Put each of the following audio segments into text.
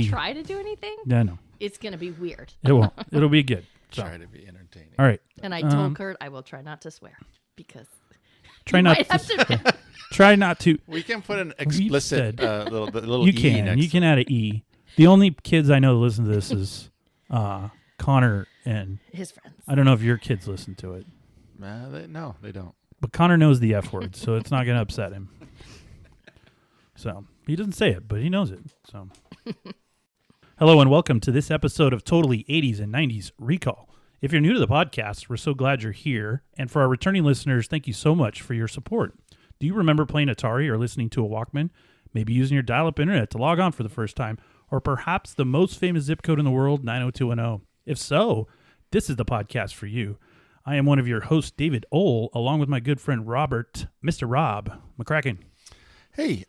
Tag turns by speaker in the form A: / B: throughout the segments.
A: key.
B: try to do anything,
A: No.
B: it's going to be weird.
A: It won't. It'll be good. So.
C: Try to be entertaining.
A: All right.
B: And I told Kurt I will try not to swear because
A: Try
B: you
A: not
B: might have to.
A: Try not to.
C: We can put an explicit little
A: You
C: E
A: can.
C: next
A: You can add an E. The only kids I know that listen to this is Connor and
B: His friends.
A: I don't know if your kids listen to it.
C: No, they don't.
A: But Connor knows the F word, so it's not going to upset him. So he doesn't say it, but he knows it. So hello and welcome to this episode of Totally 80s and 90s Recall. If you're new to the podcast, we're so glad you're here. And for our returning listeners, thank you so much for your support. Do you remember playing Atari or listening to a Walkman? Maybe using your dial-up internet to log on for the first time? Or perhaps the most famous zip code in the world, 90210? If so, this is the podcast for you. I am one of your hosts, David Ohl, along with my good friend Robert, Mr. Rob McCracken.
C: Hey,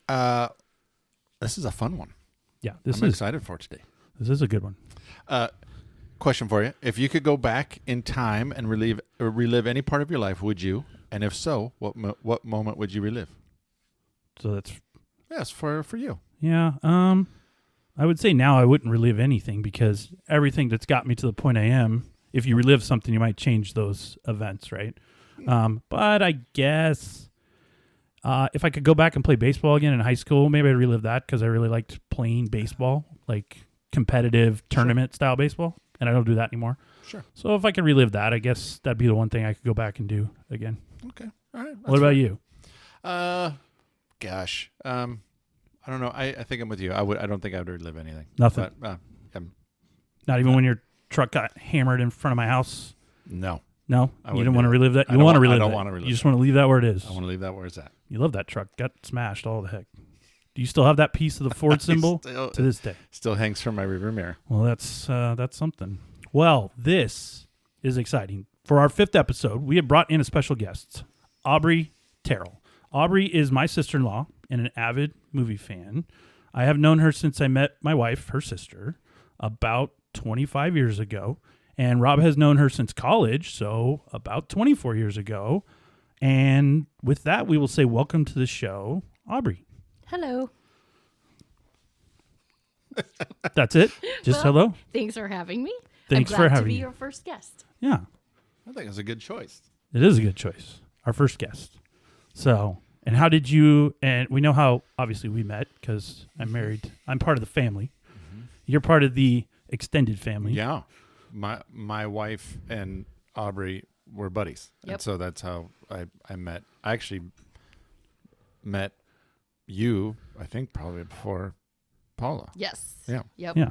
C: this is a fun one.
A: Yeah,
C: I'm excited for today.
A: This is a good one.
C: Question for you. If you could go back in time and relive any part of your life, would you? And if so, what moment would you relive?
A: So that's...
C: Yes, for you.
A: Yeah, I would say now I wouldn't relive anything because everything that's got me to the point I am, if you relive something, you might change those events, right? But I guess if I could go back and play baseball again in high school, maybe I'd relive that because I really liked playing baseball, like competitive tournament-style baseball, and I don't do that anymore.
C: Sure.
A: So if I could relive that, I guess that'd be the one thing I could go back and do again.
C: Okay. All right.
A: What about you?
C: Gosh. I don't know. I think I'm with you. I don't think I would relive anything.
A: Nothing.
C: But,
A: Not even when your truck got hammered in front of my house?
C: No.
A: No?
C: I
A: You
C: wouldn't
A: don't want to
C: do
A: relive that?
C: I
A: You
C: don't
A: want to
C: want- I
A: relive
C: don't
A: that.
C: want to relive
A: You just
C: that.
A: want to leave that where it is.
C: I want to leave that where it's at.
A: You love that truck. Got smashed all the heck. Do you still have that piece of the Ford symbol to this day?
C: Still hangs from my rearview mirror.
A: Well, that's something. Well, this is exciting. For our 5th episode, we have brought in a special guest, Aubrey Terrell. Aubrey is my sister-in-law and an avid movie fan. I have known her since I met my wife, her sister, about 25 years ago. And Rob has known her since college, so about 24 years ago. And with that, we will say welcome to the show, Aubrey.
B: Hello.
A: That's it? Just
B: Well,
A: hello?
B: Thanks for having me.
A: Thanks
B: I'm
A: for
B: glad
A: having
B: to be
A: me.
B: your first guest.
A: Yeah,
C: I think it's a good choice.
A: it is a good choice. Our first guest. So, and how did you, and we know how obviously we met because I'm married. I'm part of the family.
C: Mm-hmm.
A: You're part of the extended family.
C: Yeah. My wife and Aubrey were buddies.
B: Yep.
C: And so that's how I met. I actually met you, I think, probably before Paula.
B: Yes.
C: Yeah.
B: Yep.
A: Yeah.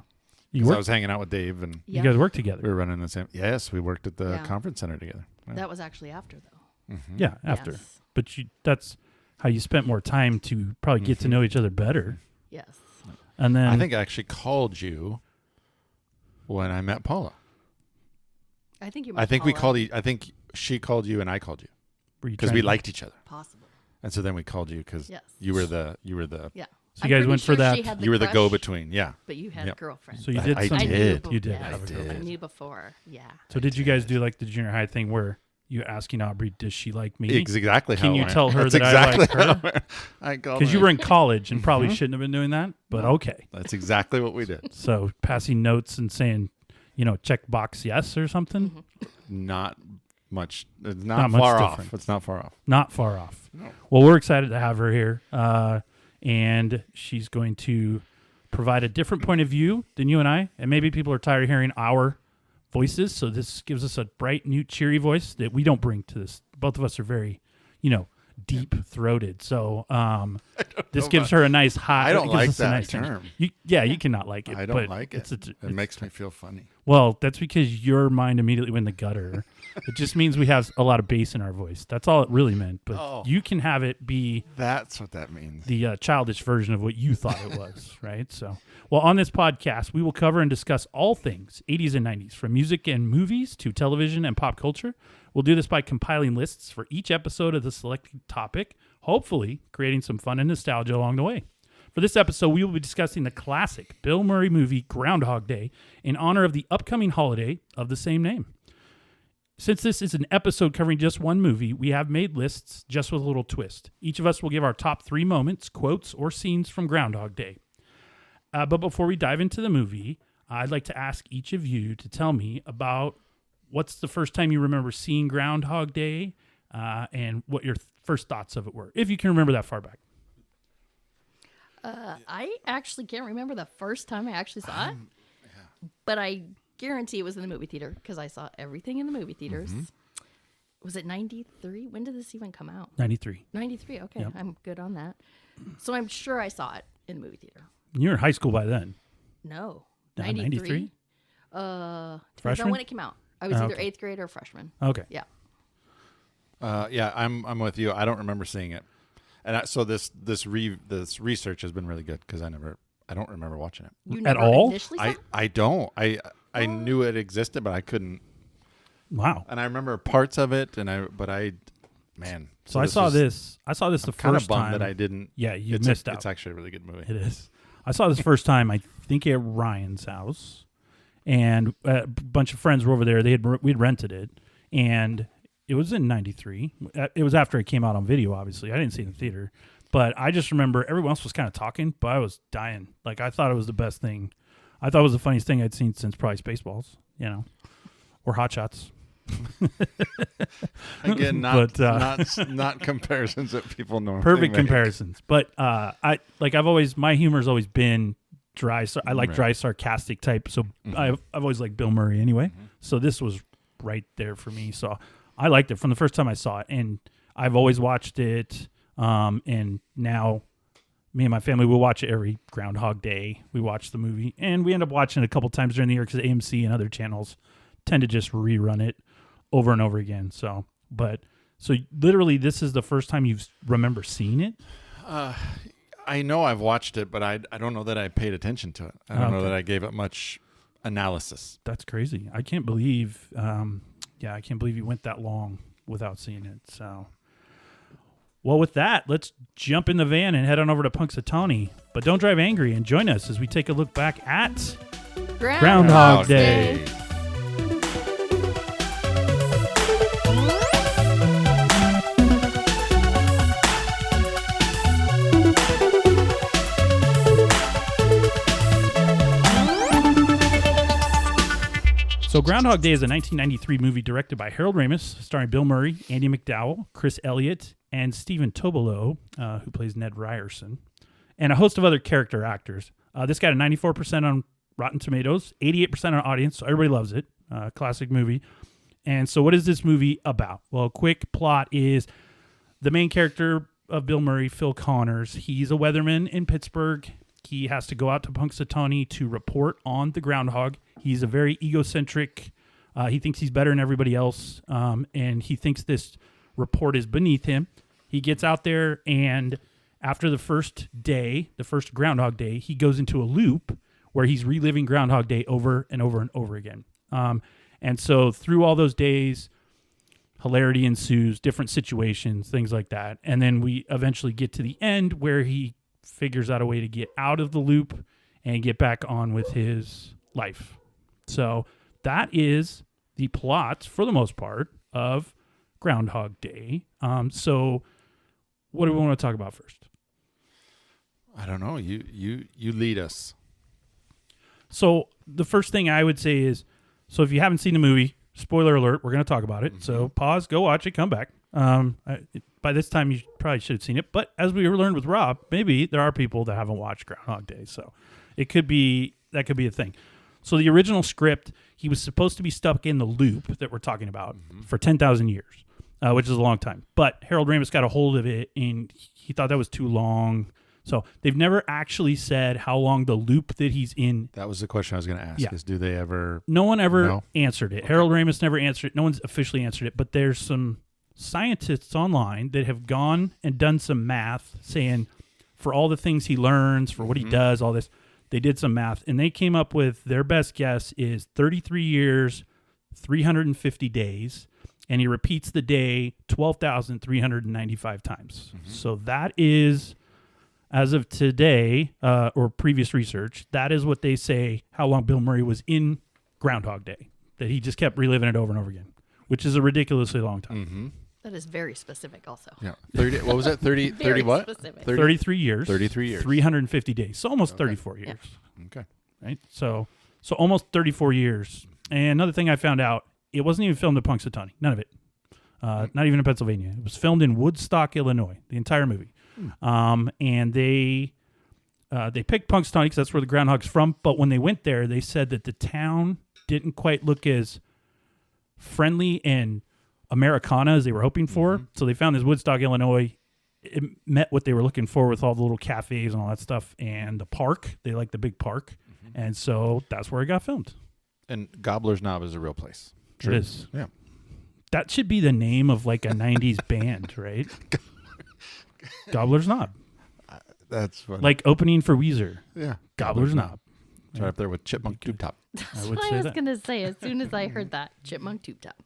A: You
C: 'Cause I
A: work,
C: was hanging out with Dave and
A: you guys work
C: we
A: together.
C: were running the same. Yes, we worked at the
B: Yeah.
C: conference center together. Yeah.
B: That was actually after, though.
C: Mhm.
A: Yeah, after.
B: Yes.
A: But that's how you spent more time to probably get to know each other better.
B: Yes.
A: And then
C: I think I actually called you when I met Paula.
B: I think you.
C: I think we called. I think she called you and I called you
A: were you
C: because
A: trying
C: we
A: to-
C: liked each other,
B: Possible.
C: and so then we called you because
B: Yes.
C: you were the
B: Yeah.
A: So you guys went for that.
C: you were the go between. Yeah.
B: But you had
C: Yep.
B: a girlfriend.
A: So you did
C: I
A: some.
C: did.
A: You did
B: Yes,
A: have a
C: did.
B: I
A: girlfriend.
B: knew before. Yeah.
A: So did you guys do like the junior high thing where you asking Aubrey, does she like me?
C: Exactly.
A: Can
C: how
A: you
C: it went.
A: tell her
C: That's
A: that I like
C: exactly
A: her?
C: how it went. I called
A: Because you
C: her.
A: were in college and probably shouldn't have been doing that, but okay.
C: That's exactly what we did.
A: So passing notes and saying, check box yes or something.
B: Mm-hmm.
C: Not much. It's
A: Not
C: not,
A: much
C: far off.
A: different.
C: It's not far off.
A: Not far off.
C: No.
A: Well, we're excited to have her here. And she's going to provide a different point of view than you and I. And maybe people are tired of hearing our voices. So this gives us a bright, new, cheery voice that we don't bring to this. Both of us are very, deep-throated. So this
C: know
A: gives
C: about-
A: her a nice high.
C: I don't
A: it gives
C: like
A: us a
C: that
A: nice
C: term.
A: You cannot like it.
C: I don't
A: but
C: like it.
A: It
C: Makes me feel funny.
A: Well, that's because your mind immediately went in the gutter. It just means we have a lot of bass in our voice. That's all it really meant. But you can have it be
C: That's what that means.
A: the childish version of what you thought it was, right? So, well, on this podcast, we will cover and discuss all things 80s and 90s, from music and movies to television and pop culture. We'll do this by compiling lists for each episode of the selected topic, hopefully creating some fun and nostalgia along the way. For this episode, we will be discussing the classic Bill Murray movie Groundhog Day in honor of the upcoming holiday of the same name. Since this is an episode covering just one movie, we have made lists just with a little twist. Each of us will give our top 3 moments, quotes, or scenes from Groundhog Day. But before we dive into the movie, I'd like to ask each of you to tell me about what's the first time you remember seeing Groundhog Day, and what your first thoughts of it were, if you can remember that far back.
B: I actually can't remember the first time I actually saw it, but I guarantee it was in the movie theater because I saw everything in the movie theaters. Was it 93? When did this even come out?
A: 93.
B: 93. Okay,
A: Yep.
B: I'm good on that. So I'm sure I saw it in the movie theater.
A: You were in high school by then.
B: No.
A: 93?
B: Depends on
A: Freshman?
B: when it came out. I was either
A: okay.
B: 8th grade or freshman.
A: Okay.
B: Yeah.
C: Yeah, I'm with you. I don't remember seeing it, and so this research has been really good because I don't remember watching it
B: You
A: At
B: never
A: all?
B: initially saw it?
C: I don't. I knew it existed, but I couldn't.
A: Wow.
C: And I remember parts of it, man.
A: So I saw this the
C: kind of
A: first
C: bummed
A: time.
C: that I didn't.
A: Yeah, you
C: it's
A: missed out.
C: It's actually a really good movie.
A: It is. I saw this first time, I think, at Ryan's house, and a bunch of friends were over there. We'd rented it, and it was in 93. It was after it came out on video, obviously. I didn't see it in the theater, but I just remember everyone else was kind of talking, but I was dying. Like, I thought it was the best thing. I thought it was the funniest thing I'd seen since probably Spaceballs, or Hot Shots.
C: Again,
A: But,
C: not comparisons that people normally
A: Perfect
C: make.
A: comparisons. But my humor's always been dry. So I like
C: Right.
A: dry, sarcastic type. So I've always liked Bill Murray anyway. So this was right there for me. So I liked it from the first time I saw it, and I've always watched it. And now me and my family will watch it every Groundhog Day. We watch the movie, and we end up watching it a couple times during the year because AMC and other channels tend to just rerun it over and over again. So literally, this is the first time you remember seeing it.
C: I know I've watched it, but I don't know that I paid attention to it. I don't know that I gave it much analysis.
A: That's crazy. I can't believe. I can't believe you went that long without seeing it. So, well, with that, let's jump in the van and head on over to Punxsutawney. But don't drive angry, and join us as we take a look back at Groundhog Day. So Groundhog Day is a 1993 movie directed by Harold Ramis, starring Bill Murray, Andy McDowell, Chris Elliott, and Stephen Tobolo, who plays Ned Ryerson, and a host of other character actors. This got a 94% on Rotten Tomatoes, 88% on audience, so everybody loves it. Classic movie. And so what is this movie about? Well, quick plot is the main character of Bill Murray, Phil Connors, he's a weatherman in Pittsburgh. He has to go out to Punxsutawney to report on the groundhog. He's a very egocentric. He thinks he's better than everybody else, and he thinks this report is beneath him. He gets out there, and after the first day, the first Groundhog Day, he goes into a loop where he's reliving Groundhog Day over and over and over again. And so through all those days, hilarity ensues, different situations, things like that. And then we eventually get to the end where he figures out a way to get out of the loop and get back on with his life. So that is the plot, for the most part, of Groundhog Day. So what do we want to talk about first?
C: I don't know. You lead us.
A: So the first thing I would say is, so if you haven't seen the movie, spoiler alert, we're going to talk about it. So pause, go watch it, come back. By this time, you probably should have seen it. But as we learned with Rob, maybe there are people that haven't watched Groundhog Day. So that could be a thing. So the original script, he was supposed to be stuck in the loop that we're talking about for 10,000 years, which is a long time. But Harold Ramis got a hold of it, and he thought that was too long. So they've never actually said how long the loop that he's in.
C: That was the question I was going to ask.
A: Yeah.
C: Is do they ever?
A: No one ever
C: No?
A: answered it.
C: Okay.
A: Harold Ramis never answered it. No one's officially answered it. But there's some scientists online that have gone and done some math saying for all the things he learns, for what he does, all this, they did some math, and they came up with their best guess is 33 years, 350 days, and he repeats the day 12,395 times. So that is, as of today, or previous research, that is what they say how long Bill Murray was in Groundhog Day, that he just kept reliving it over and over again, which is a ridiculously long time.
B: That is very specific also.
C: Yeah. 30. What was that? 30. 30
B: Very
C: what?
B: specific.
A: 33 years.
C: 33 years.
A: 350 days. So almost 34 years.
C: Okay.
A: Right. So almost 34 years. And another thing I found out, it wasn't even filmed in Punxsutawney. None of it. Not even in Pennsylvania. It was filmed in Woodstock, Illinois. The entire movie. And they picked Punxsutawney because that's where the Groundhog's from. But when they went there, they said that the town didn't quite look as friendly and Americana as they were hoping for. So they found this Woodstock, Illinois. It met what they were looking for with all the little cafes and all that stuff. And the park. They like the big park. And so that's where it got filmed.
C: And Gobbler's Knob is a real place.
A: It is.
C: Yeah.
A: That should be the name of like a 90s band, right? Gobbler's Knob.
C: That's funny.
A: Like opening for Weezer.
C: Yeah.
A: Gobbler's Knob.
C: It's right up there with Chipmunk Tube Top.
B: That's
A: would
B: what
A: say
B: I was
A: that.
B: going to say as soon as I heard that. Chipmunk Tube Top.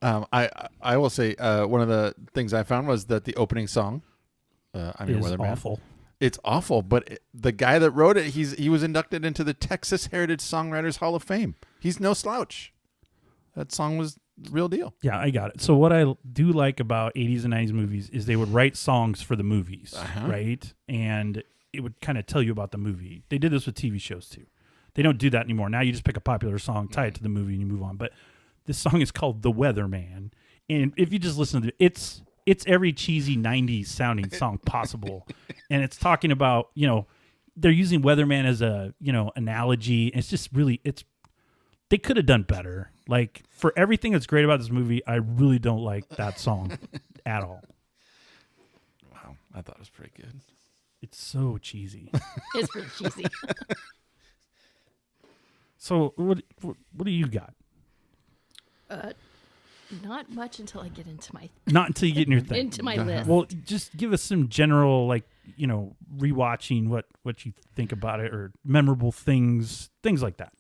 C: I will say one of the things I found was that the opening song, I'm Your
A: Is
C: Weatherman.
A: awful.
C: It's awful, but the guy that wrote it, he was inducted into the Texas Heritage Songwriters Hall of Fame. He's no slouch. That song was the real deal.
A: Yeah, I got it. So what I do like about 80s and 90s movies is they would write songs for the movies, right? And it would kind of tell you about the movie. They did this with TV shows too. They don't do that anymore. Now you just pick a popular song, tie it to the movie, and you move on. But this song is called The Weatherman. And if you just listen to it, it's every cheesy 90s sounding song possible. And it's talking about, they're using Weatherman as a, analogy. It's just really, they could have done better. Like, for everything that's great about this movie, I really don't like that song at all.
C: Wow. I thought it was pretty good.
A: It's so cheesy.
B: It's pretty cheesy.
A: So what do you got?
B: Not much until I get into my
A: Not until you get in your thing.
B: into my list.
A: Well, just give us some general, rewatching what you think about it, or memorable things like that.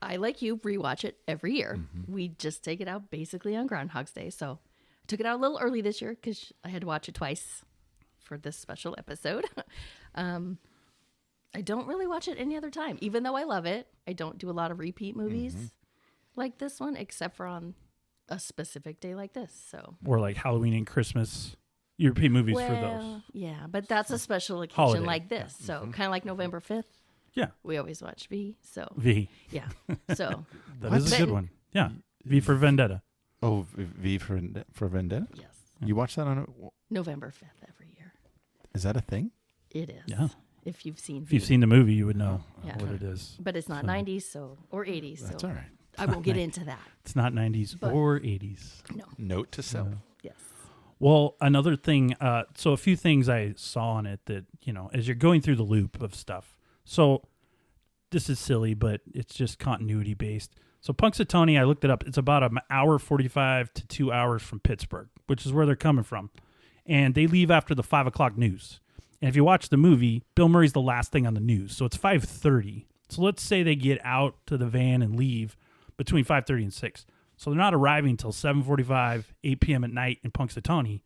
B: I, like you, rewatch it every year. We just take it out basically on Groundhog's Day. So I took it out a little early this year because I had to watch it twice for this special episode. I don't really watch it any other time, even though I love it. I don't do a lot of repeat movies like this one, except for on a specific day like this. So,
A: or like Halloween and Christmas. You repeat movies for those.
B: Yeah, but that's a special occasion
A: Holiday.
B: like this. So kind of like November 5th.
A: Yeah.
B: We always watch V. So
A: V.
B: yeah. So
A: That is a good one. Yeah. V for Vendetta.
C: Oh, V for Vendetta?
B: yes,
C: You watch that on
B: November 5th every year.
C: Is that a thing?
B: It is.
A: Yeah.
B: If you've seen
A: If you've seen the movie, you would know
B: Yeah.
A: what it is.
B: But it's not 90s or 80s.
C: That's
B: so
C: all right.
B: I won't get into that.
A: It's not 90s
B: But-
A: or 80s.
B: No.
C: Note to self.
B: Yes.
A: Well, another thing, so a few things I saw on it that, as you're going through the loop of stuff. So this is silly, but it's just continuity based. So Punxsutawney, I looked it up. It's about an hour 45 to 2 hours from Pittsburgh, which is where they're coming from. And they leave after the 5 o'clock news. And if you watch the movie, Bill Murray's the last thing on the news. So it's 5:30. So let's say they get out to the van and leave between 5:30 and 6. So they're not arriving until 7:45, 8 p.m. at night in Punxsutawney.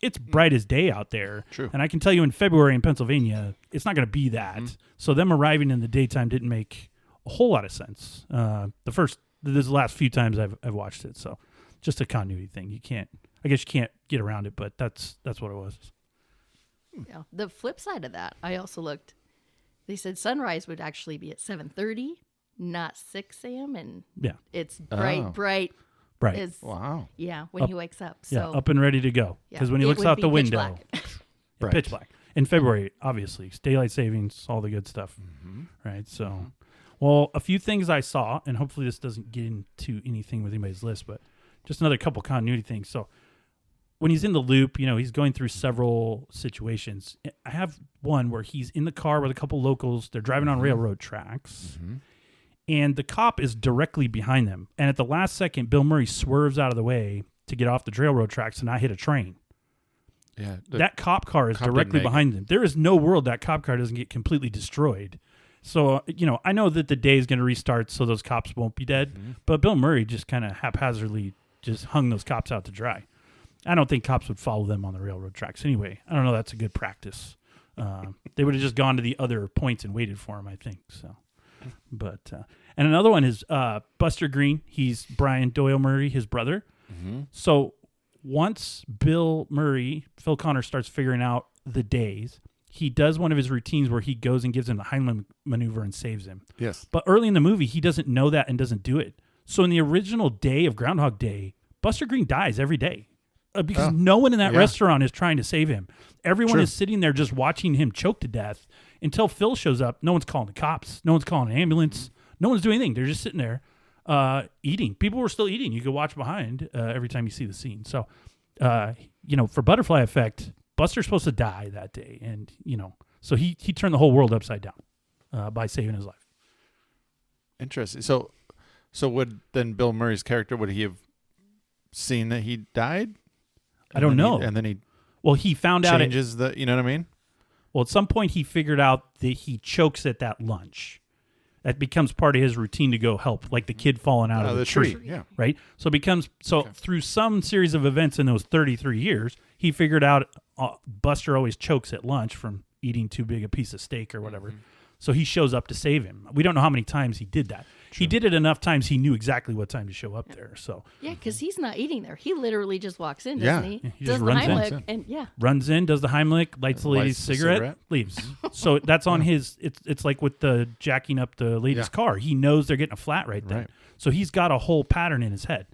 A: It's bright as day out there.
C: True.
A: And I can tell you in February in Pennsylvania, it's not going to be that. So them arriving in the daytime didn't make a whole lot of sense. This is the last few times I've watched it. So just a continuity thing. I guess you can't get around it, but that's what it was.
B: Yeah. The flip side of that, I also looked. They said sunrise would actually be at 7:30, not 6 a.m. And
A: Yeah.
B: it's bright.
A: Right.
B: Is,
C: Wow.
B: yeah, when he wakes up. So
A: Yeah, up and ready to go.
B: yeah,
A: Because when he
B: it
A: looks
B: would
A: out
B: be
A: the
B: pitch
A: window,
B: black.
A: yeah,
C: Right.
A: pitch black. In February, obviously, daylight savings, all the good stuff. Right. So, well, a few things I saw, and hopefully this doesn't get into anything with anybody's list, but just another couple continuity things. So, when he's in the loop, he's going through several situations. I have one where he's in the car with a couple locals. They're driving on railroad tracks. And the cop is directly behind them. And at the last second, Bill Murray swerves out of the way to get off the railroad tracks and not hit a train.
C: Yeah.
A: That cop car is
C: cop didn't
A: directly
C: make
A: behind them. There is no world that cop car doesn't get completely destroyed. So, I know that the day is going to restart so those cops won't be dead. But Bill Murray just kind of haphazardly just hung those cops out to dry. I don't think cops would follow them on the railroad tracks anyway. I don't know. That's a good practice. They would have just gone to the other points and waited for him, I think. So, But and another one is Buster Green. He's Brian Doyle Murray, his brother. So once Phil Connors starts figuring out the days, he does one of his routines where he goes and gives him the Heimlich maneuver and saves him.
C: Yes.
A: But early in the movie, he doesn't know that and doesn't do it. So in the original day of Groundhog Day, Buster Green dies every day because no one in that restaurant is trying to save him. Everyone is sitting there just watching him choke to death until Phil shows up. No one's calling the cops. No one's calling an ambulance. No one's doing anything. They're just sitting there eating. People were still eating. You could watch behind every time you see the scene. So, for Butterfly Effect, Buster's supposed to die that day. And, so he turned the whole world upside down by saving his life.
C: Interesting. So would then Bill Murray's character, would he have seen that he died?
A: I don't know.
C: And then he
A: found out
C: changes you know what I mean?
A: Well, at some point he figured out that he chokes at that lunch. That becomes part of his routine to go help, like the kid falling out of the tree.
C: Yeah.
A: Right? So it becomes through some series of events in those 33 years, he figured out Buster always chokes at lunch from eating too big a piece of steak or whatever. So he shows up to save him. We don't know how many times he did that. True. He did it enough times he knew exactly what time to show up there. So
B: because he's not eating there. He literally just walks in, doesn't he?
A: He
B: does
A: just
B: the
A: runs
B: Heimlich
A: in.
B: and
A: runs in, does the Heimlich, lights the lady's cigarette, leaves. So that's on his. It's like with the jacking up the lady's car. He knows they're getting a flat right then. Right. So he's got a whole pattern in his head.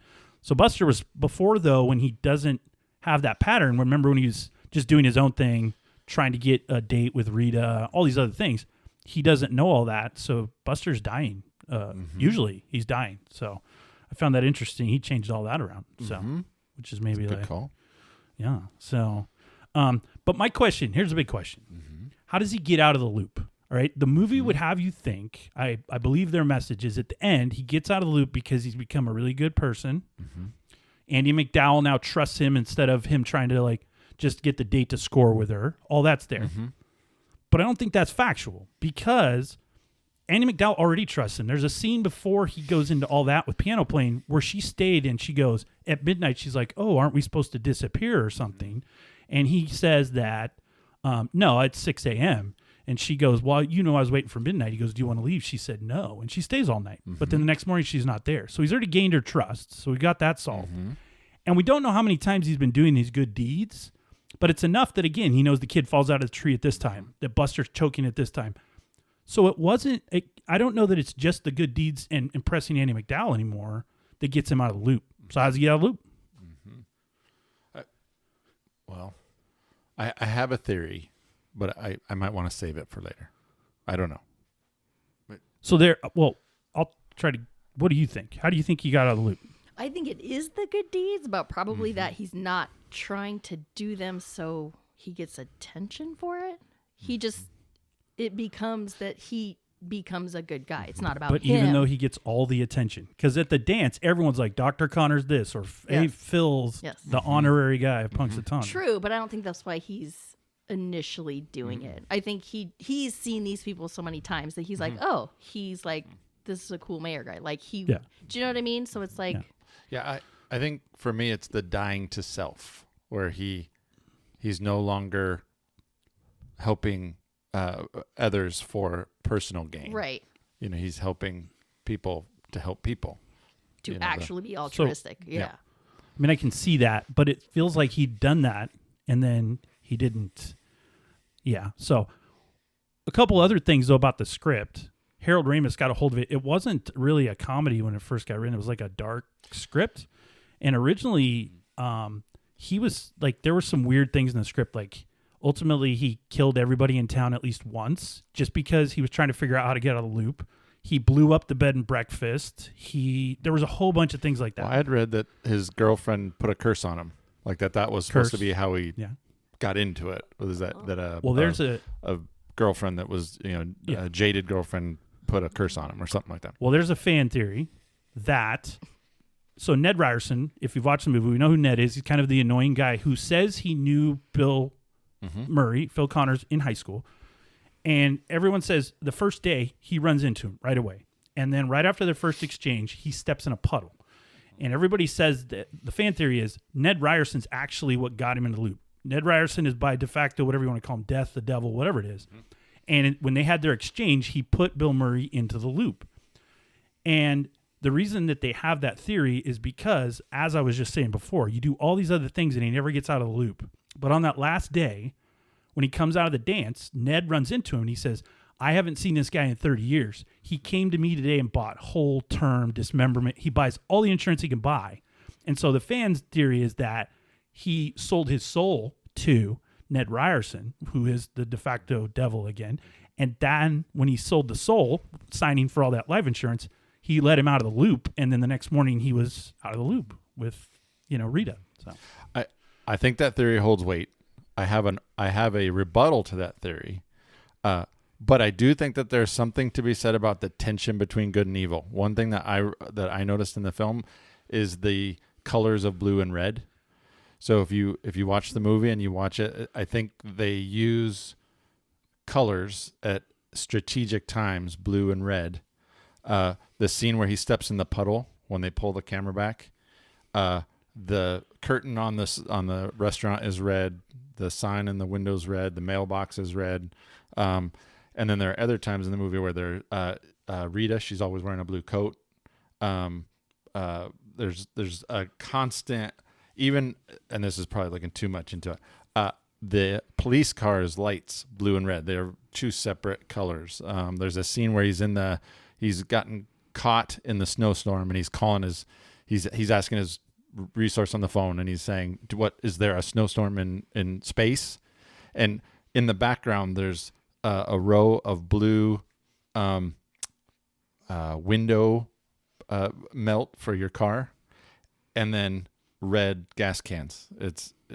A: So Buster was before though when he doesn't have that pattern. Remember when he was just doing his own thing, trying to get a date with Rita, all these other things. He doesn't know all that, so Buster's dying. Usually, he's dying. So I found that interesting. He changed all that around. So, which is maybe
C: that's a good call.
A: Yeah. So, but my question here's a big question: how does he get out of the loop? All right, the movie would have you think. I believe their message is at the end he gets out of the loop because he's become a really good person. Andy McDowell now trusts him instead of him trying to just get the date to score with her. All that's there. But I don't think that's factual because Andy McDowell already trusts him. There's a scene before he goes into all that with piano playing where she stayed and she goes, at midnight, she's like, oh, aren't we supposed to disappear or something? And he says that, no, it's 6 a.m. And she goes, well, I was waiting for midnight. He goes, do you want to leave? She said no. And she stays all night. But then the next morning, she's not there. So he's already gained her trust. So we got that solved. And we don't know how many times he's been doing these good deeds. But it's enough that, again, he knows the kid falls out of the tree at this time, that Buster's choking at this time. So it wasn't, I don't know that it's just the good deeds and impressing Andy McDowell anymore that gets him out of the loop. So how does he get out of the loop?
C: I have a theory, but I might want to save it for later. I don't know.
A: So I'll try to, what do you think? How do you think he got out of the loop?
B: I think it is the good deeds, but probably that he's not trying to do them so he gets attention for it. It becomes that he becomes a good guy. It's not about
A: But
B: him.
A: even though he gets all the attention, because at the dance, everyone's like, Dr. Connor's this, or Phil's the honorary guy of Punxsutawney.
B: True, but I don't think that's why he's initially doing it. I think he's seen these people so many times that he's like, oh, he's like, this is a cool mayor guy. Like do you know what I mean? So it's like...
C: Yeah, I think for me it's the dying to self, where he's no longer helping others for personal gain.
B: Right.
C: He's helping people to help people.
B: To actually be altruistic.
A: So, yeah. I mean, I can see that, but it feels like he'd done that and then he didn't. Yeah. So a couple other things though about the script. Harold Ramis got a hold of it. It wasn't really a comedy when it first got written. It was like a dark script. And originally, he was like, there were some weird things in the script. Like, ultimately, he killed everybody in town at least once just because he was trying to figure out how to get out of the loop. He blew up the bed and breakfast. There was a whole bunch of things like that.
C: Well, I had read that his girlfriend put a curse on him. Like that was supposed to be how he got into it. Was that there's a girlfriend that was, a jaded girlfriend put a curse on him or something like that.
A: Well, there's a fan theory that... So Ned Ryerson, if you've watched the movie, we know who Ned is. He's kind of the annoying guy who says he knew Bill Murray, Phil Connors, in high school. And everyone says the first day he runs into him right away. And then right after their first exchange, he steps in a puddle. And everybody says that the fan theory is Ned Ryerson's actually what got him in the loop. Ned Ryerson is by de facto, whatever you want to call him, death, the devil, whatever it is. And when they had their exchange, he put Bill Murray into the loop. And the reason that they have that theory is because, as I was just saying before, you do all these other things and he never gets out of the loop. But on that last day, when he comes out of the dance, Ned runs into him and he says, I haven't seen this guy in 30 years. He came to me today and bought whole term dismemberment. He buys all the insurance he can buy. And so the fans' theory is that he sold his soul to Ned Ryerson, who is the de facto devil again. And then when he sold the soul, signing for all that life insurance, he let him out of the loop. And then the next morning he was out of the loop with, Rita. So
C: I think that theory holds weight. I have a rebuttal to that theory. But I do think that there's something to be said about the tension between good and evil. One thing that I noticed in the film is the colors of blue and red. So if you watch the movie and you watch it, I think they use colors at strategic times, blue and red. The scene where he steps in the puddle when they pull the camera back, the curtain on the restaurant is red, the sign in the window's red, the mailbox is red. And then there are other times in the movie where Rita, she's always wearing a blue coat. There's a constant, even, and this is probably looking too much into it. The police car's lights, blue and red. They're two separate colors. There's a scene where he's gotten caught in the snowstorm and he's asking his resource on the phone and he's saying, "What is there a snowstorm in space?" And in the background, there's a row of blue window melt for your car, and then red gas cans.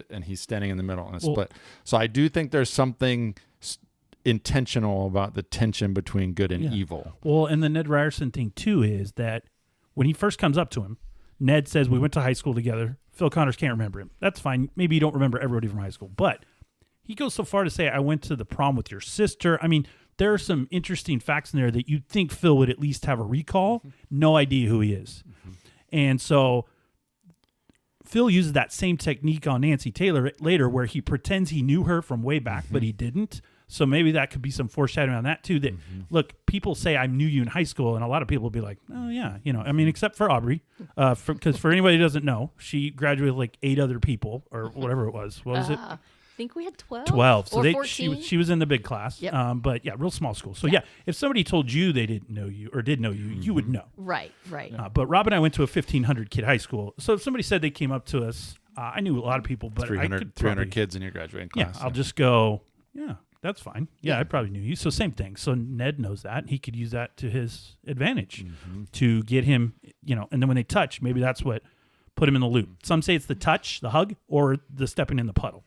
C: And he's standing in the middle and it's split. So I do think there's something intentional about the tension between good and evil.
A: Well, and the Ned Ryerson thing too is that when he first comes up to him, Ned says, "We went to high school together." Phil Connors can't remember him. That's fine. Maybe you don't remember everybody from high school, but he goes so far to say, "I went to the prom with your sister." I mean, there are some interesting facts in there that you'd think Phil would at least have a recall. Mm-hmm. No idea who he is. Mm-hmm. And so Phil uses that same technique on Nancy Taylor later where he pretends he knew her from way back, but he didn't. So maybe that could be some foreshadowing on that too, that, look, people say I knew you in high school, and a lot of people will be like, oh, yeah, I mean, except for Aubrey, because for anybody who doesn't know, she graduated with like 8 other people or whatever it was. What was it?
B: I think we had 12.
A: 12. So
B: or 14.
A: She was in the big class, but yeah, real small school. So yeah, if somebody told you they didn't know you or did know you, you would know.
B: Right.
A: But Rob and I went to a 1,500 kid high school. So if somebody said they came up to us, I knew a lot of people, but
C: 300 kids in your graduating class.
A: Yeah, I'll just go, yeah. That's fine. Yeah, I probably knew you. So same thing. So Ned knows that. He could use that to his advantage to get him, and then when they touch, maybe that's what put him in the loop. Some say it's the touch, the hug, or the stepping in the puddle.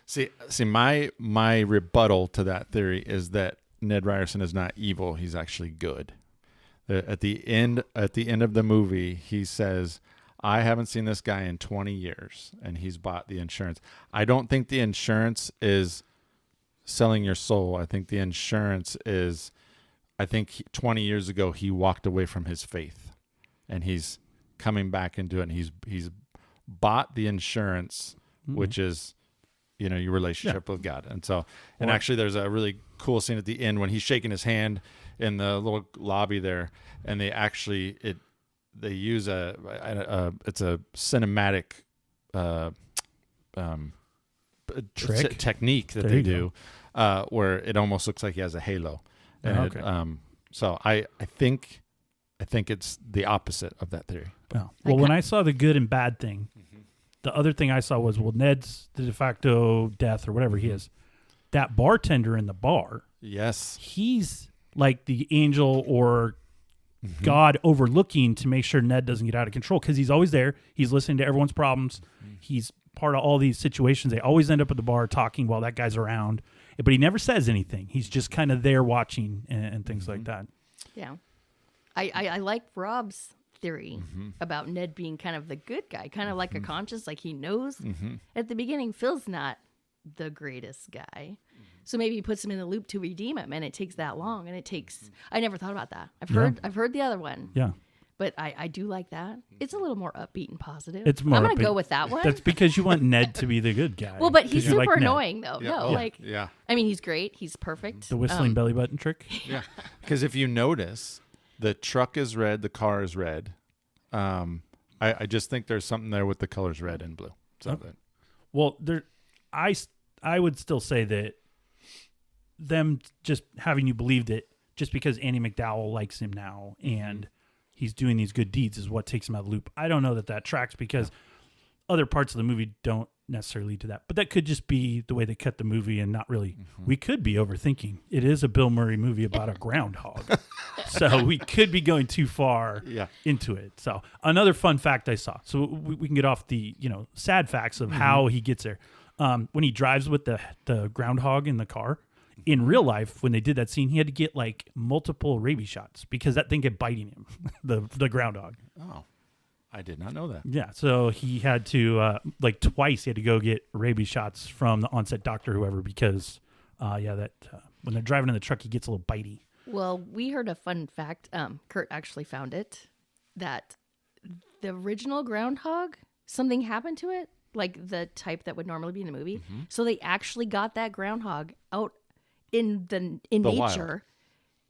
C: See, my rebuttal to that theory is that Ned Ryerson is not evil. He's actually good. At the end of the movie, he says, "I haven't seen this guy in 20 years, and he's bought the insurance." I don't think the insurance is selling your soul. I think the insurance is, 20 years ago he walked away from his faith, and he's coming back into it. And he's bought the insurance, which is, your relationship with God. And so, and actually, there's a really cool scene at the end when he's shaking his hand in the little lobby there, and they use it's a cinematic technique that they do. Where it almost looks like he has a halo. And so I think it's the opposite of that theory.
A: Well, when I saw the good and bad thing, the other thing I saw was, Ned's the de facto death or whatever he is. That bartender in the bar,
C: yes,
A: he's like the angel or God overlooking to make sure Ned doesn't get out of control, because he's always there. He's listening to everyone's problems. He's part of all these situations. They always end up at the bar talking while that guy's around. But he never says anything. He's just kind of there watching and things like that.
B: Yeah. I like Rob's theory about Ned being kind of the good guy, kind of like a conscience, like he knows at the beginning Phil's not the greatest guy. So maybe he puts him in the loop to redeem him, and it takes that long, and it takes I never thought about that. I've heard the other one.
A: Yeah.
B: But I do like that. It's a little more upbeat and positive.
A: It's more
B: I'm going to
A: upbeat.
B: go with that one.
A: That's because you want Ned to be the good guy.
B: Well, but he's
A: 'Cause you
B: super
A: like Ned.
B: annoying, though.
C: Yeah.
B: No,
C: Oh,
B: like,
C: yeah.
B: I mean, he's great. He's perfect.
A: The whistling belly button trick.
C: Yeah. Because if you notice, the truck is red, the car is red. I just think there's something there with the colors red and blue. Something.
A: Well, I would still say that them just having you believe that just because Andy McDowell likes him now and he's doing these good deeds is what takes him out of the loop. I don't know that tracks because other parts of the movie don't necessarily lead to that. But that could just be the way they cut the movie and not really. We could be overthinking. It is a Bill Murray movie about a groundhog. So we could be going too far into it. So another fun fact I saw. So we can get off the sad facts of how he gets there. When he drives with the groundhog in the car, in real life, when they did that scene, he had to get like multiple rabies shots because that thing kept biting him, the groundhog.
C: Oh, I did not know that.
A: Yeah, so he had to twice he had to go get rabies shots from the on-set doctor, whoever, because when they're driving in the truck, he gets a little bitey.
B: Well, we heard a fun fact. Kurt actually found it that the original groundhog, something happened to it, like the type that would normally be in the movie. So they actually got that groundhog out in nature
C: wild.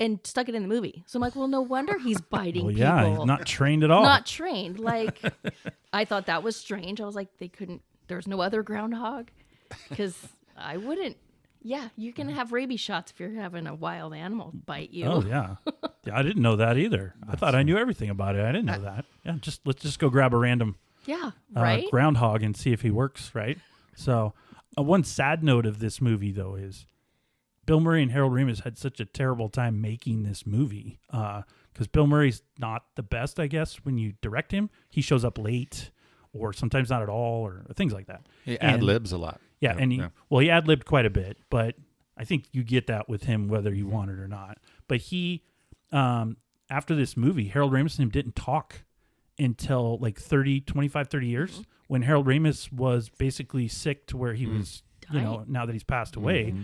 B: and stuck it in the movie. So I'm like, well, no wonder he's biting
A: Well,
B: people.
A: yeah, he's not trained at all.
B: Not trained. Like, I thought that was strange. I was like, there's no other groundhog because I wouldn't. Yeah, you can have rabies shots if you're having a wild animal bite you.
A: Oh yeah, I didn't know that either. I thought I knew everything about it. I didn't know that. Yeah, let's just go grab a random
B: right?
A: groundhog and see if he works, right? So one sad note of this movie, though, is Bill Murray and Harold Ramis had such a terrible time making this movie because Bill Murray's not the best, I guess, when you direct him. He shows up late or sometimes not at all or things like that.
C: He ad-libs a lot.
A: Yeah, he ad-libbed quite a bit, but I think you get that with him whether you want it or not. But he, after this movie, Harold Ramis and him didn't talk until like 25, 30 years when Harold Ramis was basically sick to where he was, now that he's passed away.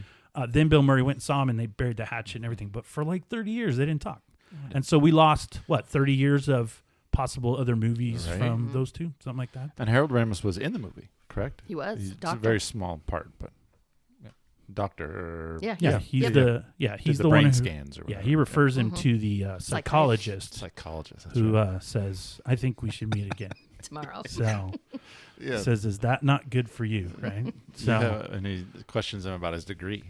A: Then Bill Murray went and saw him and they buried the hatchet and everything. But for like 30 years, they didn't talk. And so we lost, 30 years of possible other movies from those two, something like that.
C: And Harold Ramis was in the movie, correct?
B: He was.
C: It's a very small part, but doctor.
B: Yeah.
A: He's
C: the
A: the
C: brain
A: one
C: scans or whatever.
A: Yeah, he refers him to the psychologist.
C: Psychologist. That's
A: who
C: right.
A: says, I think we should meet again.
B: Tomorrow.
A: So says, is that not good for you, right? So
C: and he questions him about his degree.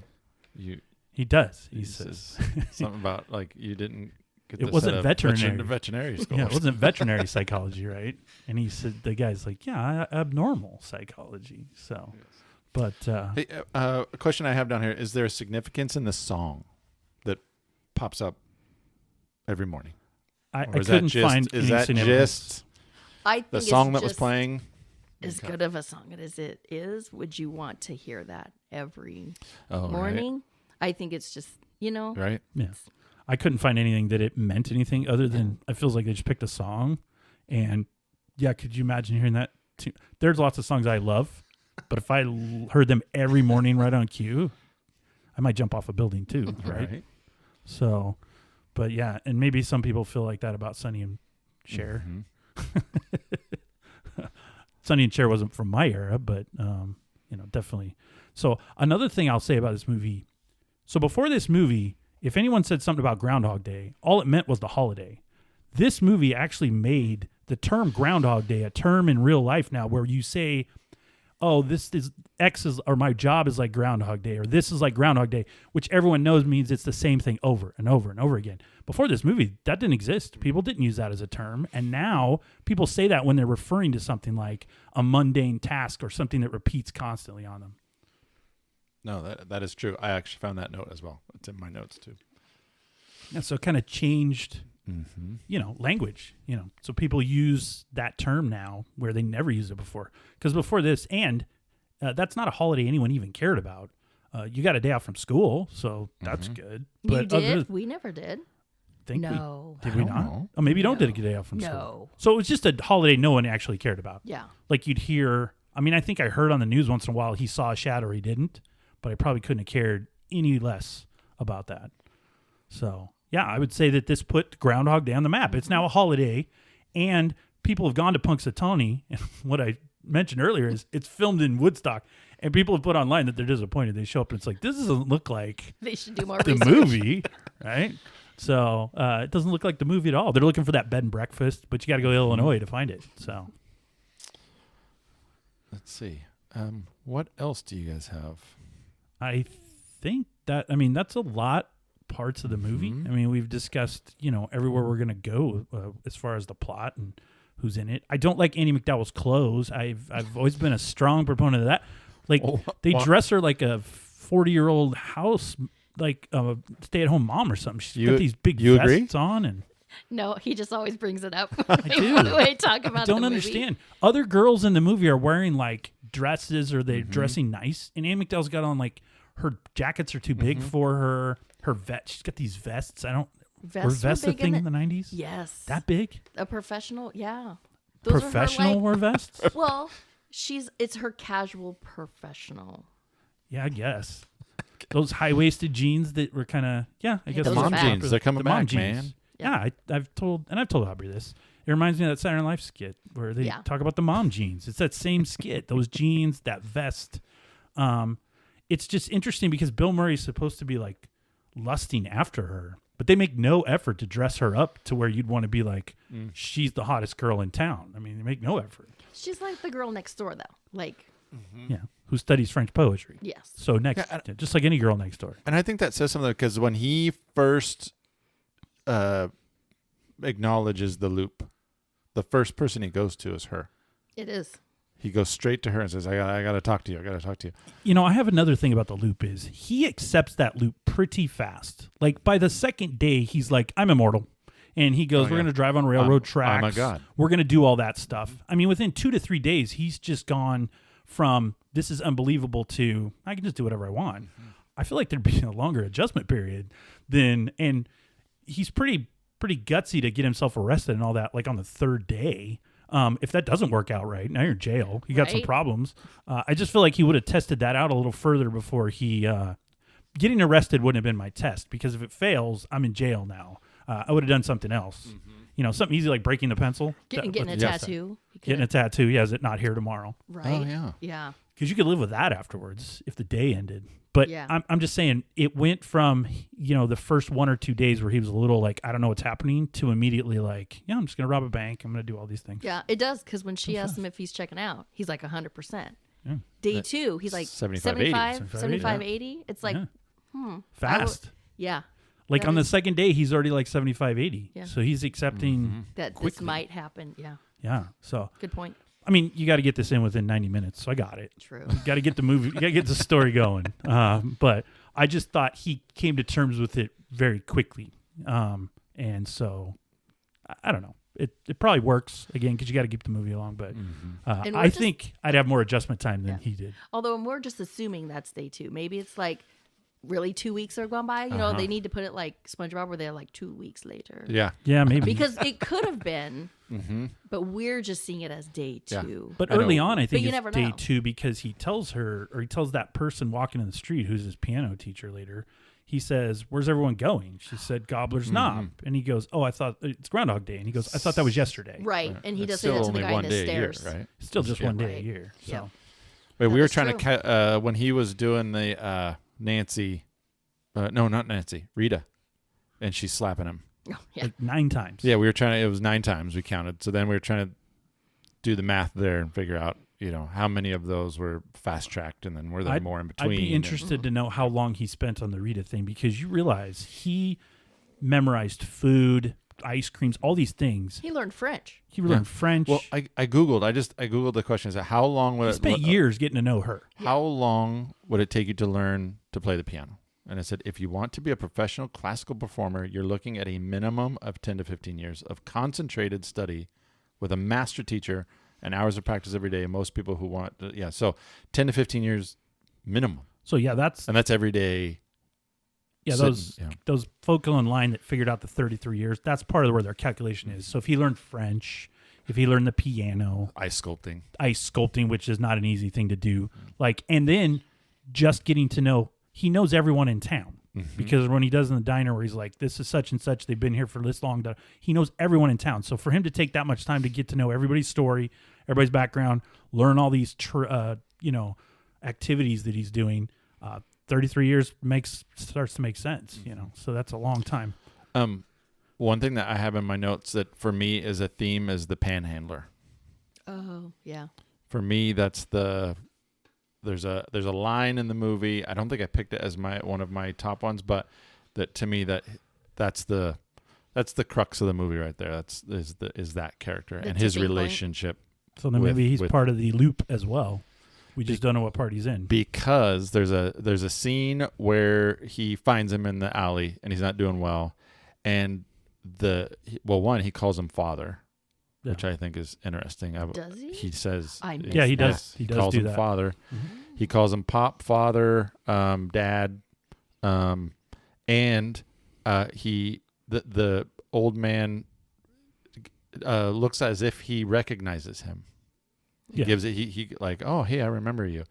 A: He does. He
C: says something about like you didn't get
A: it wasn't veterinary
C: school.
A: Yeah, it wasn't veterinary psychology, right? And he said the guy's like, abnormal psychology. So, but
C: hey, a question I have down here: is there a significance in the song that pops up every morning?
A: I couldn't find any significance.
B: I think
C: the song that was playing.
B: As good of a song as it is, would you want to hear that every morning? Right. I think it's just,
C: Right?
A: Yeah. I couldn't find anything that it meant anything other than it feels like they just picked a song. And could you imagine hearing that? There's lots of songs I love, but if I heard them every morning right on cue, I might jump off a building too, right? So, but and maybe some people feel like that about Sonny and Cher. Sonny and Cher wasn't from my era, but definitely. So another thing I'll say about this movie. So before this movie, if anyone said something about Groundhog Day, all it meant was the holiday. This movie actually made the term Groundhog Day a term in real life now, where you say, "Oh, this is or my job is like Groundhog Day, or this is like Groundhog Day," which everyone knows means it's the same thing over and over and over again. Before this movie, that didn't exist. People didn't use that as a term. And now people say that when they're referring to something like a mundane task or something that repeats constantly on them.
C: No, that is true. I actually found that note as well. It's in my notes too.
A: And so it kind of changed, language, So people use that term now where they never used it before. Because before this, and that's not a holiday anyone even cared about. You got a day off from school, so that's good.
B: But you did? We never did.
A: Did we not?
C: Know.
A: Oh, maybe you don't get a day off from school. So it was just a holiday no one actually cared about.
B: Yeah.
A: Like you'd hear, I think I heard on the news once in a while he saw a shadow or he didn't, but I probably couldn't have cared any less about that. So yeah, I would say that this put Groundhog Day on the map. It's now a holiday, and people have gone to Punxsutawney. And what I mentioned earlier is it's filmed in Woodstock, and people have put online that they're disappointed. They show up and it's like, this doesn't look like
B: they should do more
A: the
B: research.
A: movie, right? So it doesn't look like the movie at all. They're looking for that bed and breakfast, but you got to go to Illinois to find it. So
C: let's see. What else do you guys have?
A: I think that's a lot parts of the movie. I mean, we've discussed, everywhere we're going to go as far as the plot and who's in it. I don't like Andie MacDowell's clothes. I've always been a strong proponent of that. Like, they dress her like a 40-year-old house, like a stay-at-home mom or something. She's got these big vests on. And
B: no, he just always brings it up.
A: I do.
B: We talk about
A: I don't understand. Other girls in the movie are wearing, like, dresses, or they're dressing nice. And Andie MacDowell's got on, like, her jackets are too big for her. Her vest. She's got these vests. Were vests a thing in the 90s?
B: Yes.
A: That big?
B: A professional, yeah.
A: Professional wear vests?
B: Well, it's her casual professional.
A: Yeah, I guess. Those high-waisted jeans that were kind of, I guess.
C: The mom jeans. They're coming back, man.
A: Yeah, I've told Aubrey this. It reminds me of that Saturday Night Live skit where they talk about the mom jeans. It's that same skit. Those jeans, that vest. It's just interesting because Bill Murray's supposed to be like lusting after her, but they make no effort to dress her up to where you'd want to be like, she's the hottest girl in town. I mean, they make no effort.
B: She's like the girl next door, though. Like,
A: who studies French poetry.
B: Yes.
A: So just like any girl next door.
C: And I think that says something because when he first acknowledges the loop, the first person he goes to is her.
B: It is.
C: He goes straight to her and says, I got to talk to you. I got to talk to you.
A: I have another thing about the loop is he accepts that loop pretty fast. Like by the second day, he's like, I'm immortal. And he goes, we're going to drive on railroad tracks. Oh, my God. We're going to do all that stuff. I mean, within 2 to 3 days, he's just gone from this is unbelievable to I can just do whatever I want. I feel like there'd be a longer adjustment period and he's pretty gutsy to get himself arrested and all that, like on the 3rd day. If that doesn't work out right, now you're in jail. You got some problems. I just feel like he would have tested that out a little further before he getting arrested wouldn't have been my test, because if it fails, I'm in jail now. I would have done something else. Something easy like breaking the pencil.
B: Getting a tattoo.
A: Getting a tattoo. Yeah, is it not here tomorrow?
B: Right.
C: Oh, yeah.
B: Yeah.
A: Because you could live with that afterwards if the day ended. But I'm just saying it went from, the first 1 or 2 days where he was a little like, I don't know what's happening, to immediately like, I'm just going to rob a bank. I'm going to do all these things.
B: Yeah, it does. Because when she asked him if he's checking out, he's like 100%. Yeah. Day 2, he's like 75, 80. It's like,
A: Fast.
B: Yeah.
A: Like on the second day, he's already like 75, 80. Yeah. So he's accepting
B: that
A: quickly.
B: This might happen. Yeah.
A: Yeah. So
B: good point.
A: I mean, you got to get this in within 90 minutes. So I got it.
B: True.
A: You got to get the movie. You got to get the story going. But I just thought he came to terms with it very quickly. And so I don't know. It probably works again because you got to keep the movie along. But I think I'd have more adjustment time than he did.
B: Although we're just assuming that's day 2. Maybe it's like really 2 weeks are gone by. They need to put it like SpongeBob where they're like 2 weeks later.
C: Yeah.
A: Yeah, maybe.
B: Because it could have been, but we're just seeing it as day 2. Yeah.
A: But early on, I think it's day 2 because he tells that person walking in the street who's his piano teacher later, he says, where's everyone going? She said, Gobbler's Knob. And he goes, I thought it's Groundhog Day. And he goes, I thought that was yesterday.
B: Right. And he does say that to the guy in the stairs.
C: Right?
A: It's still just one day a year. So.
B: Yeah.
C: Wait, we were trying to, when he was doing the Nancy, no, not Nancy, Rita, and she's slapping him.
B: Oh, yeah.
A: Like 9 times.
C: Yeah, it was 9 times we counted. So then we were trying to do the math there and figure out, how many of those were fast tracked, and then were there more in between.
A: I'd be interested to know how long he spent on the Rita thing, because you realize he memorized food, ice creams, all these things.
B: He learned French.
C: Well, I googled the question. Is how long would
A: he spent years getting to know her?
C: How long would it take you to learn to play the piano? And I said, if you want to be a professional classical performer, you're looking at a minimum of 10 to 15 years of concentrated study with a master teacher and hours of practice every day. And most people who want to, so 10 to 15 years minimum.
A: So that's every
C: day.
A: Yeah, those folk online that figured out the 33 years, that's part of where their calculation is. So if he learned French, if he learned the piano,
C: ice sculpting,
A: which is not an easy thing to do, and then just getting to know, he knows everyone in town. because when he does in the diner where he's like, this is such and such, they've been here for this long, he knows everyone in town. So for him to take that much time to get to know everybody's story, everybody's background, learn all these activities that he's doing, 33 years starts to make sense, so that's a long time.
C: One thing that I have in my notes that for me is a theme is the panhandler.
B: Oh, yeah.
C: For me, that's there's a line in the movie. I don't think I picked it as one of my top ones, but that to me that's the crux of the movie right there. Is that character and his relationship.
A: So then maybe he's part of the loop as well. We just don't know what part he's in.
C: Because there's a scene where he finds him in the alley and he's not doing well, and he calls him father. Yeah. Which I think is interesting.
B: Does he?
C: He says,
A: "Yeah, he does. He calls him
C: father. Mm-hmm. He calls him pop, father, dad, and the old man looks as if he recognizes him. He gives it. He like, oh, hey, I remember you.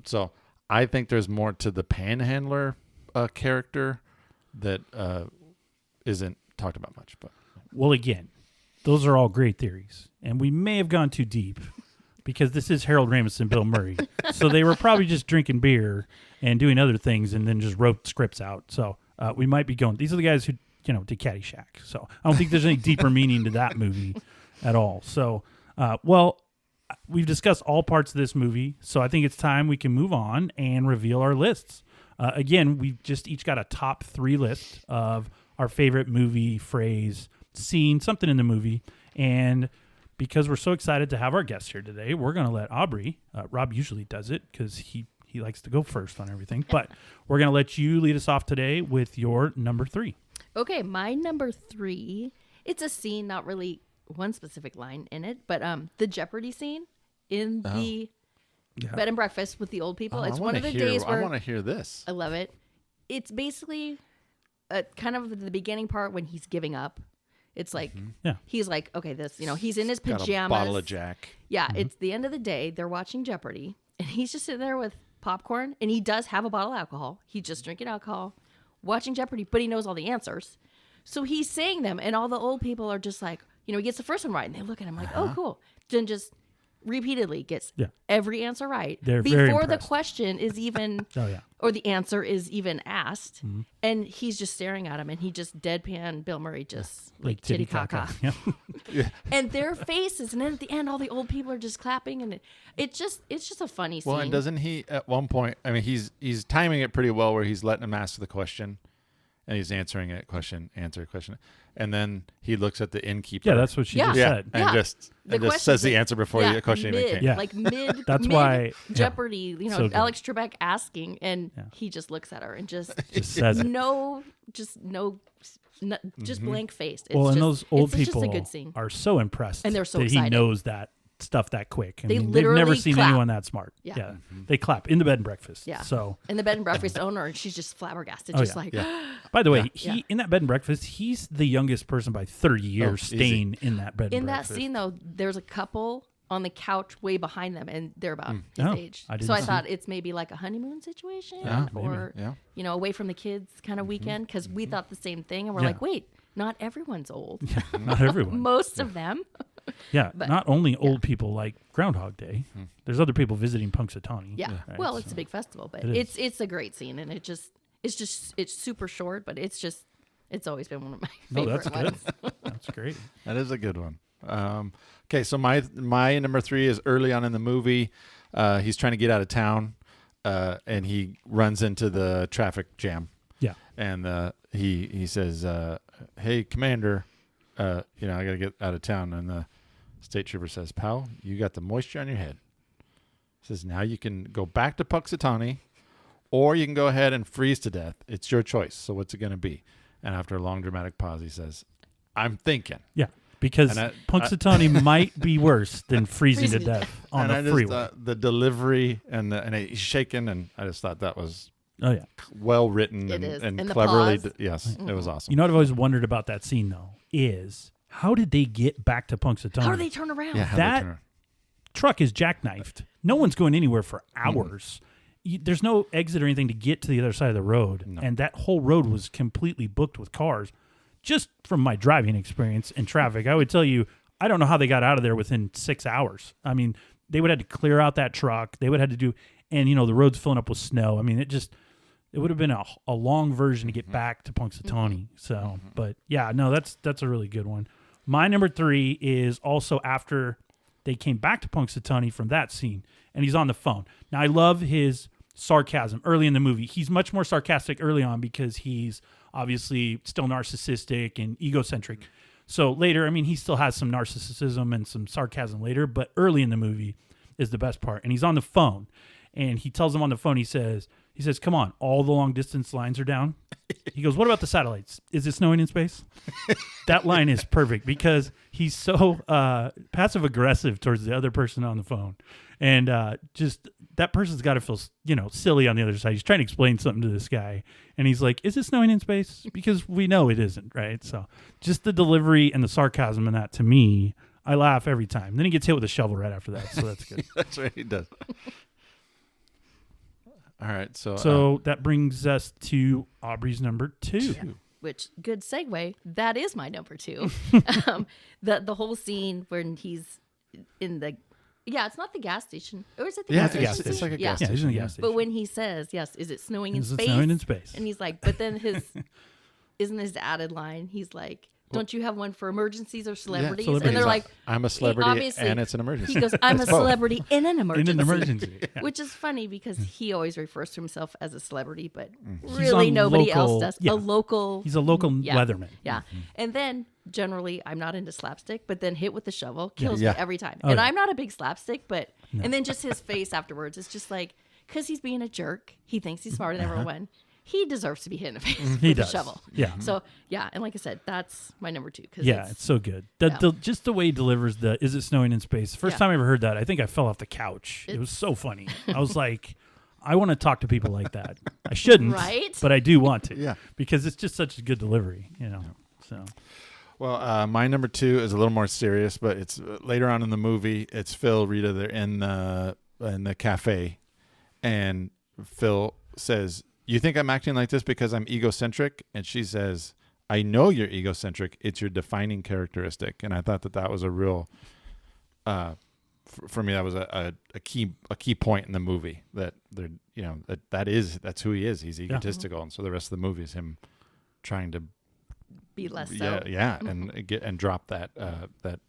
C: So I think there's more to the panhandler character that isn't talked about much. But
A: again. Those are all great theories, and we may have gone too deep because this is Harold Ramis and Bill Murray. So they were probably just drinking beer and doing other things and then just wrote scripts out. So we might be going, these are the guys who, did Caddyshack. So I don't think there's any deeper meaning to that movie at all. So, we've discussed all parts of this movie, so I think it's time we can move on and reveal our lists. Again, we've just each got a top 3 list of our favorite movie, phrase, scene, something in the movie. And because we're so excited to have our guest here today, we're going to let Aubrey, Rob usually does it because he likes to go first on everything, but we're going to let you lead us off today with your number 3.
B: Okay, my number 3, it's a scene, not really one specific line in it, but the Jeopardy scene in the bed and breakfast with the old people. It's one of the days where
C: I want to hear this.
B: I love it. It's basically kind of the beginning part when he's giving up. It's like, he's like, okay, this, he's in his pajamas.
C: Got a bottle of Jack.
B: Yeah, it's the end of the day. They're watching Jeopardy, and he's just sitting there with popcorn, and he does have a bottle of alcohol. He's just drinking alcohol, watching Jeopardy, but he knows all the answers. So he's saying them, and all the old people are just like, he gets the first one right, and they look at him like, oh, cool. Then just repeatedly gets every answer right.
A: They're
B: before the question is even, or the answer is even asked.
A: Mm-hmm.
B: And he's just staring at him, and he just deadpan Bill Murray just like titty caca. And their faces, and then at the end, all the old people are just clapping, and it's just a funny scene.
C: Well, and doesn't he at one point? I mean, he's timing it pretty well, where he's letting him ask the question, and he's answering it, answer question, and then he looks at the innkeeper.
A: Yeah, that's what she just said,
C: and just says the answer before the question even came.
B: Yeah, like mid.
A: That's why
B: Jeopardy. So Alex Trebek asking, and he just looks at her and just
A: says
B: just blank faced.
A: And those old people are so impressed,
B: and they're so
A: that
B: excited.
A: He knows that stuff that quick.
B: They've
A: never seen
B: clap.
A: anyone that smart. Yeah. Mm-hmm. They clap in the bed and breakfast.
B: Yeah.
A: So
B: in the bed and breakfast owner, and she's just flabbergasted,
A: By the way, in that bed and breakfast, he's the youngest person by 30 years staying in that bed and breakfast.
B: In that scene, though, there's a couple on the couch way behind them, and they're about his age. I thought it's maybe like a honeymoon situation, or away from the kids kind of weekend, because we thought the same thing, and we're like, wait, not everyone's old.
A: Yeah, not everyone.
B: Most of them.
A: Yeah, but not only old people like Groundhog Day. There's other people visiting Punxsutawney.
B: Yeah, right? Well, it's a big festival, but it's a great scene, and it's super short, but it's always been one of my favorite ones.
A: That's great.
C: That is a good one. Okay, so my number 3 is early on in the movie. He's trying to get out of town, and he runs into the traffic jam.
A: Yeah,
C: and he says, "Hey, Commander, I got to get out of town." And the state trooper says, "Pal, you got the moisture on your head." He says, "Now you can go back to Punxsutawney, or you can go ahead and freeze to death. It's your choice. So what's it going to be?" And after a long dramatic pause, he says, "I'm thinking."
A: Yeah, because Punxsutawney might be worse than freezing to death on the freeway.
C: The delivery and he's shaking, and I just thought that was well written and cleverly. Yes, it was awesome.
A: You know what I've always wondered about that scene though is how did they get back to Punxsutawney?
B: How do they turn around?
A: Yeah, that truck is jackknifed. No one's going anywhere for hours. there's no exit or anything to get to the other side of the road.
C: No.
A: And that whole road was completely booked with cars. Just from my driving experience in traffic, I would tell you, I don't know how they got out of there within 6 hours. I mean, they would have to clear out that truck. They would have to do, and the road's filling up with snow. I mean, it would have been a long version to get back to Punxsutawney. So, but yeah, no, that's a really good one. My number 3 is also after they came back to Punxsutawney from that scene, and he's on the phone. Now, I love his sarcasm early in the movie. He's much more sarcastic early on because he's obviously still narcissistic and egocentric. So later, I mean, he still has some narcissism and some sarcasm later, but early in the movie is the best part. And he's on the phone, and he tells him on the phone, he says, come on, all the long distance lines are down. He goes, what about the satellites? Is it snowing in space? That line is perfect because he's so passive aggressive towards the other person on the phone. And just that person's got to feel, silly on the other side. He's trying to explain something to this guy. And he's like, is it snowing in space? Because we know it isn't, right? So just the delivery and the sarcasm in that, to me, I laugh every time. Then he gets hit with a shovel right after that. So that's good.
C: That's right, he does. All right.
A: So that brings us to Aubrey's number 2.
B: Yeah. Which, good segue, that is my number 2. The whole scene when he's in the... Yeah, it's not the gas station. Or is it the gas station?
C: It's like a gas station.
A: Yeah, he's in the gas station.
B: But when he says, yes, is it snowing in space?
A: Is it snowing in space?
B: And he's like, but then isn't his added line, he's like, don't you have one for emergencies or celebrities?
A: Yeah,
B: and they're like,
C: I'm a celebrity and it's an emergency.
B: He goes, I'm a celebrity in an emergency.
A: In an emergency. Yeah.
B: Which is funny because he always refers to himself as a celebrity, but really nobody else does.
A: Yeah.
B: He's
A: a local weatherman.
B: Yeah. And then generally I'm not into slapstick, but then hit with the shovel kills me every time. And I'm not a big slapstick, but and then just his face afterwards, it's just like, because he's being a jerk, he thinks he's smarter than everyone. He deserves to be hit in the face with a shovel.
A: Yeah.
B: So, yeah. And like I said, that's my number 2.
A: It's so good. Just the way he delivers is it snowing in space? First time I ever heard that, I think I fell off the couch. It was so funny. I was like, I want to talk to people like that. I shouldn't,
B: right?
A: But I do want to.
C: Yeah.
A: Because it's just such a good delivery, So.
C: Well, my number 2 is a little more serious, but it's later on in the movie. It's Phil, Rita, they're in the cafe, and Phil says, you think I'm acting like this because I'm egocentric? And she says, I know you're egocentric. It's your defining characteristic. And I thought that was a real, for me, that was a key point in the movie that they're, that's who he is. He's egotistical. Yeah. And so the rest of the movie is him trying to
B: be less so.
C: Yeah. And drop that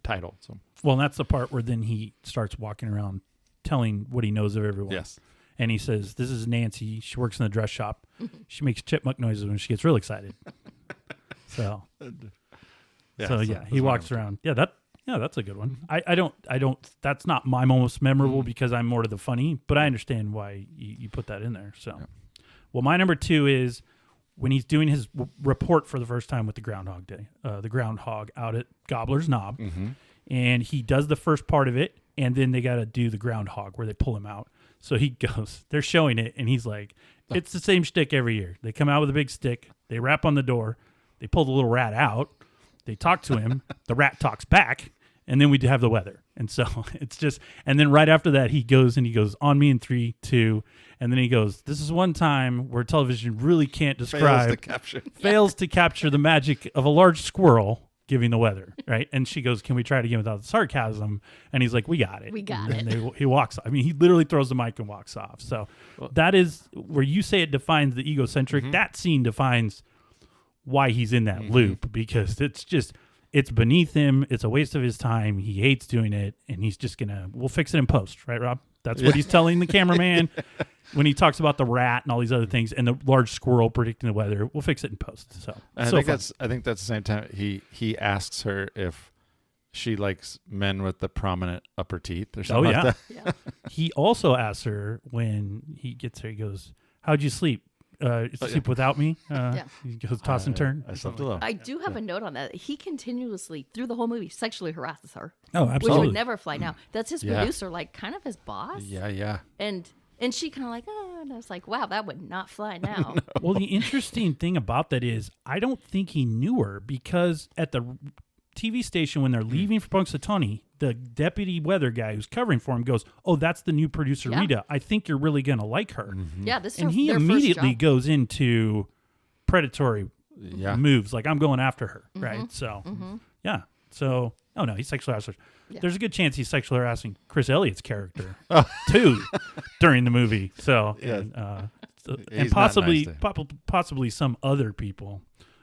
C: title. So,
A: well, and that's the part where then he starts walking around telling what he knows of everyone.
C: Yes.
A: And he says, this is Nancy. She works in the dress shop. She makes chipmunk noises when she gets real excited. So, he walks around. Yeah, that's a good one. I don't, that's not my most memorable because I'm more to the funny, but I understand why you put that in there. So, well, my number 2 is when he's doing his report for the first time with the Groundhog Day, the Groundhog out at Gobbler's Knob. Mm-hmm. And he does the first part of it, and then they got to do the Groundhog where they pull him out. So he goes, they're showing it, and he's like, it's the same shtick every year. They come out with a big stick, they rap on the door, they pull the little rat out, they talk to him, the rat talks back, and then we have the weather. And so it's just, and then right after that, he goes on me in 3, 2, and then he goes, this is one time where television really can't describe, fails to capture the magic of a large squirrel giving the weather, right? And she goes, can we try it again without the sarcasm? And he's like, we got it. He walks off. I mean, he literally throws the mic and walks off. So that is where you say it defines the egocentric. Mm-hmm. That scene defines why he's in that loop, because it's beneath him. It's a waste of his time. He hates doing it, and he's just we'll fix it in post, right, Rob? That's what he's telling the cameraman when he talks about the rat and all these other things and the large squirrel predicting the weather. We'll fix it in post. So
C: I think that's the same time he asks her if she likes men with the prominent upper teeth or something like that.
B: Yeah.
A: He also asks her when he gets there, he goes, how'd you sleep? Sleep without me? He goes toss and turn.
C: I slept alone.
B: I do have a note on that. He continuously, through the whole movie, sexually harasses her.
A: Oh, absolutely.
B: Which would never fly now. That's his producer, like kind of his boss.
C: Yeah.
B: And she kind of like, and I was like, wow, that would not fly now.
C: No.
A: Well, the interesting thing about that is I don't think he knew her, because at the TV station when they're leaving for Punxsutawney, the deputy weather guy who's covering for him goes, "Oh, that's the new producer, Rita. I think you're really going to like her."
C: Mm-hmm.
B: Yeah, this is
A: and he
B: their
A: immediately
B: first job.
A: goes into predatory moves, like I'm going after her, right? So, yeah. So, oh no, he's sexually harassing. Yeah. There's a good chance he's sexually harassing Chris Elliott's character too during the movie. So, and possibly possibly some other people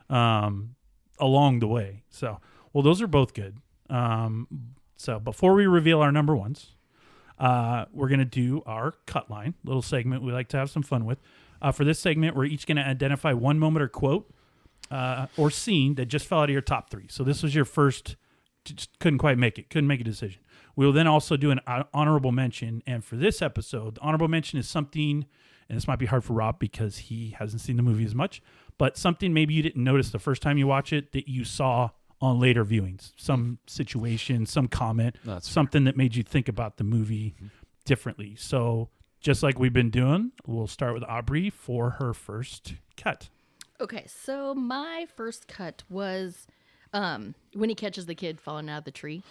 A: along the way. So, well, those are both good. So before we reveal our number ones, we're going to do our cut line, little segment we like to have some fun with. For this segment, we're each going to identify one moment or quote or scene that just fell out of your top three. So this was your first, just couldn't make a decision. We will then also do an honorable mention. And for this episode, the honorable mention is something, and this might be hard for Rob because he hasn't seen the movie as much, but something maybe you didn't notice the first time you watch it that you saw on later viewings, some situation, some comment, something that made you think about the movie differently. So just like we've been doing, we'll start with Aubrey for her first cut.
B: Okay, so my first cut was when he catches the kid falling out of the tree.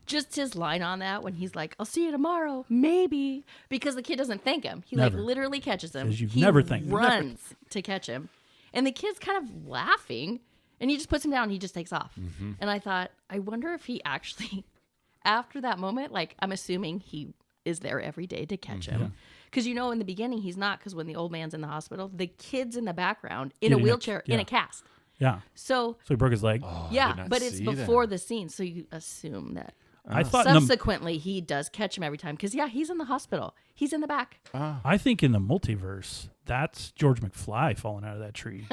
B: Just his line on that when he's like, "I'll see you tomorrow, maybe," because the kid doesn't thank him. He
A: Never.
B: like literally catches him.
A: He never thanked him.
B: Runs to catch him, and the kid's kind of laughing, and he just puts him down. And he just takes off, and I thought, I wonder if he actually, after that moment, like I'm assuming he is there every day to catch him, because in the beginning he's not, because when the old man's in the hospital, the kid's in the background in a wheelchair in a cast.
A: Yeah.
B: So
A: he broke his leg.
B: But it's before the scene, so you assume that.
A: I thought
B: subsequently he does catch him every time because he's in the hospital. He's in the back.
A: I think in the multiverse, that's George McFly falling out of that tree,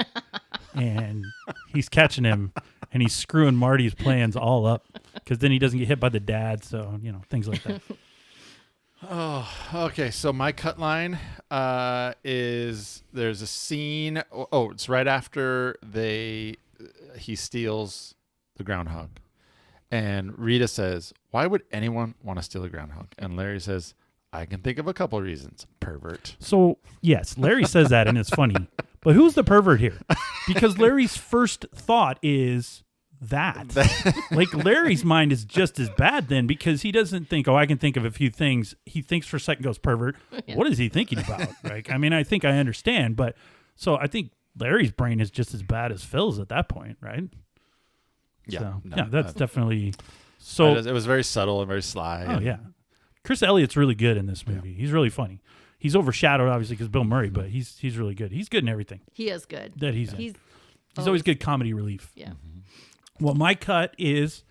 A: and he's catching him, and he's screwing Marty's plans all up because then he doesn't get hit by the dad. So things like that.
C: Oh, okay. So my cut line is there's a scene. Oh, it's right after he steals the groundhog. And Rita says, "Why would anyone want to steal a groundhog?" And Larry says, "I can think of a couple reasons. Pervert."
A: So, yes, Larry says that, and it's funny. But who's the pervert here? Because Larry's first thought is that. Like, Larry's mind is just as bad then, because he doesn't think, I can think of a few things. He thinks for a second, goes, pervert. Yeah. What is he thinking about? Right? I mean, I think I understand. But so I think Larry's brain is just as bad as Phil's at that point, right?
C: Yeah,
A: so, that's definitely so.
C: It was very subtle and very sly.
A: Oh yeah, Chris Elliott's really good in this movie. Yeah. He's really funny. He's overshadowed obviously because Bill Murray, but he's really good. He's good in everything.
B: He is good.
A: That he's always good comedy relief.
B: Yeah.
A: Well, my cut is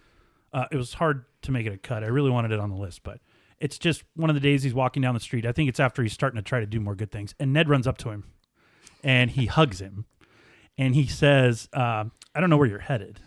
A: it was hard to make it a cut. I really wanted it on the list, but it's just one of the days he's walking down the street. I think it's after he's starting to try to do more good things, and Ned runs up to him, and he hugs him, and he says, "I don't know where you're headed,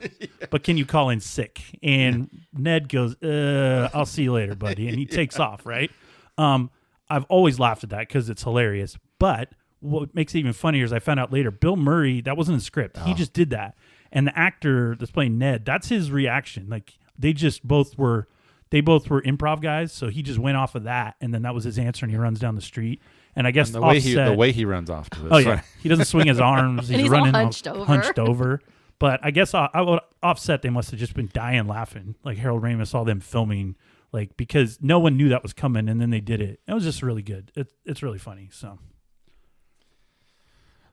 A: but can you call in sick?" And Ned goes, "I'll see you later, buddy." And he takes off, right? I've always laughed at that because it's hilarious. But what makes it even funnier is I found out later, Bill Murray, that wasn't a script. He just did that. And the actor that's playing Ned, that's his reaction. Like they both were improv guys. So he just went off of that. And then that was his answer. And he runs down the street. And I guess
C: the way he runs off to this.
A: Oh, yeah. He doesn't swing his arms.
B: He's running all
A: hunched over. But I guess I would offset. They must have just been dying laughing. Like Harold Ramis saw them filming, like because no one knew that was coming, and then they did it. It was just really good. It's really funny.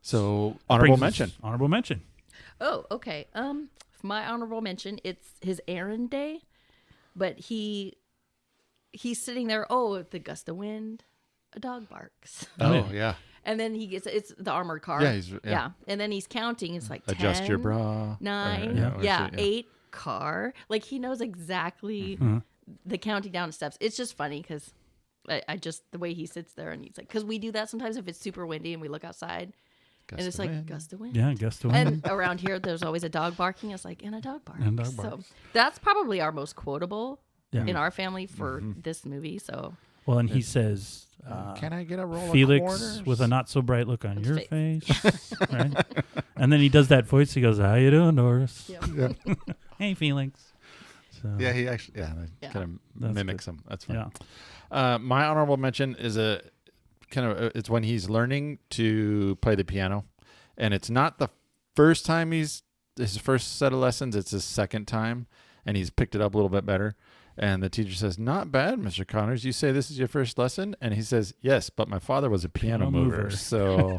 A: So
C: honorable mention.
A: Honorable mention.
B: Oh, okay. My honorable mention. It's his errand day, but he's sitting there. Oh, the gust of wind, a dog barks.
C: Oh yeah.
B: And then it's the armored car.
C: Yeah.
B: And then he's counting. It's like
C: adjust
B: 10,
C: your bra.
B: 9, 8 car. Like he knows exactly the counting down steps. It's just funny because I just, the way he sits there and he's like, because we do that sometimes if it's super windy and we look outside and it's like gust of wind.
A: Yeah, gust of wind.
B: And around here, there's always a dog barking. It's like, and a dog barks. So that's probably our most quotable in our family for this movie. So.
A: Well, and he says,
C: "Can I get a roll
A: Felix
C: of quarters?"
A: with a not so bright look on your face, right? And then he does that voice. He goes, "How you doing, Doris?"
C: Yeah.
A: Hey, Felix. So,
C: yeah, he actually kind of mimics him. That's fun.
A: Yeah.
C: My honorable mention is it's when he's learning to play the piano, and it's not the first time his first set of lessons. It's his second time. and he's picked it up a little bit better. And the teacher says, "Not bad, Mr. Connors. You say this is your first lesson?" And he says, "Yes, but my father was a piano mover." So,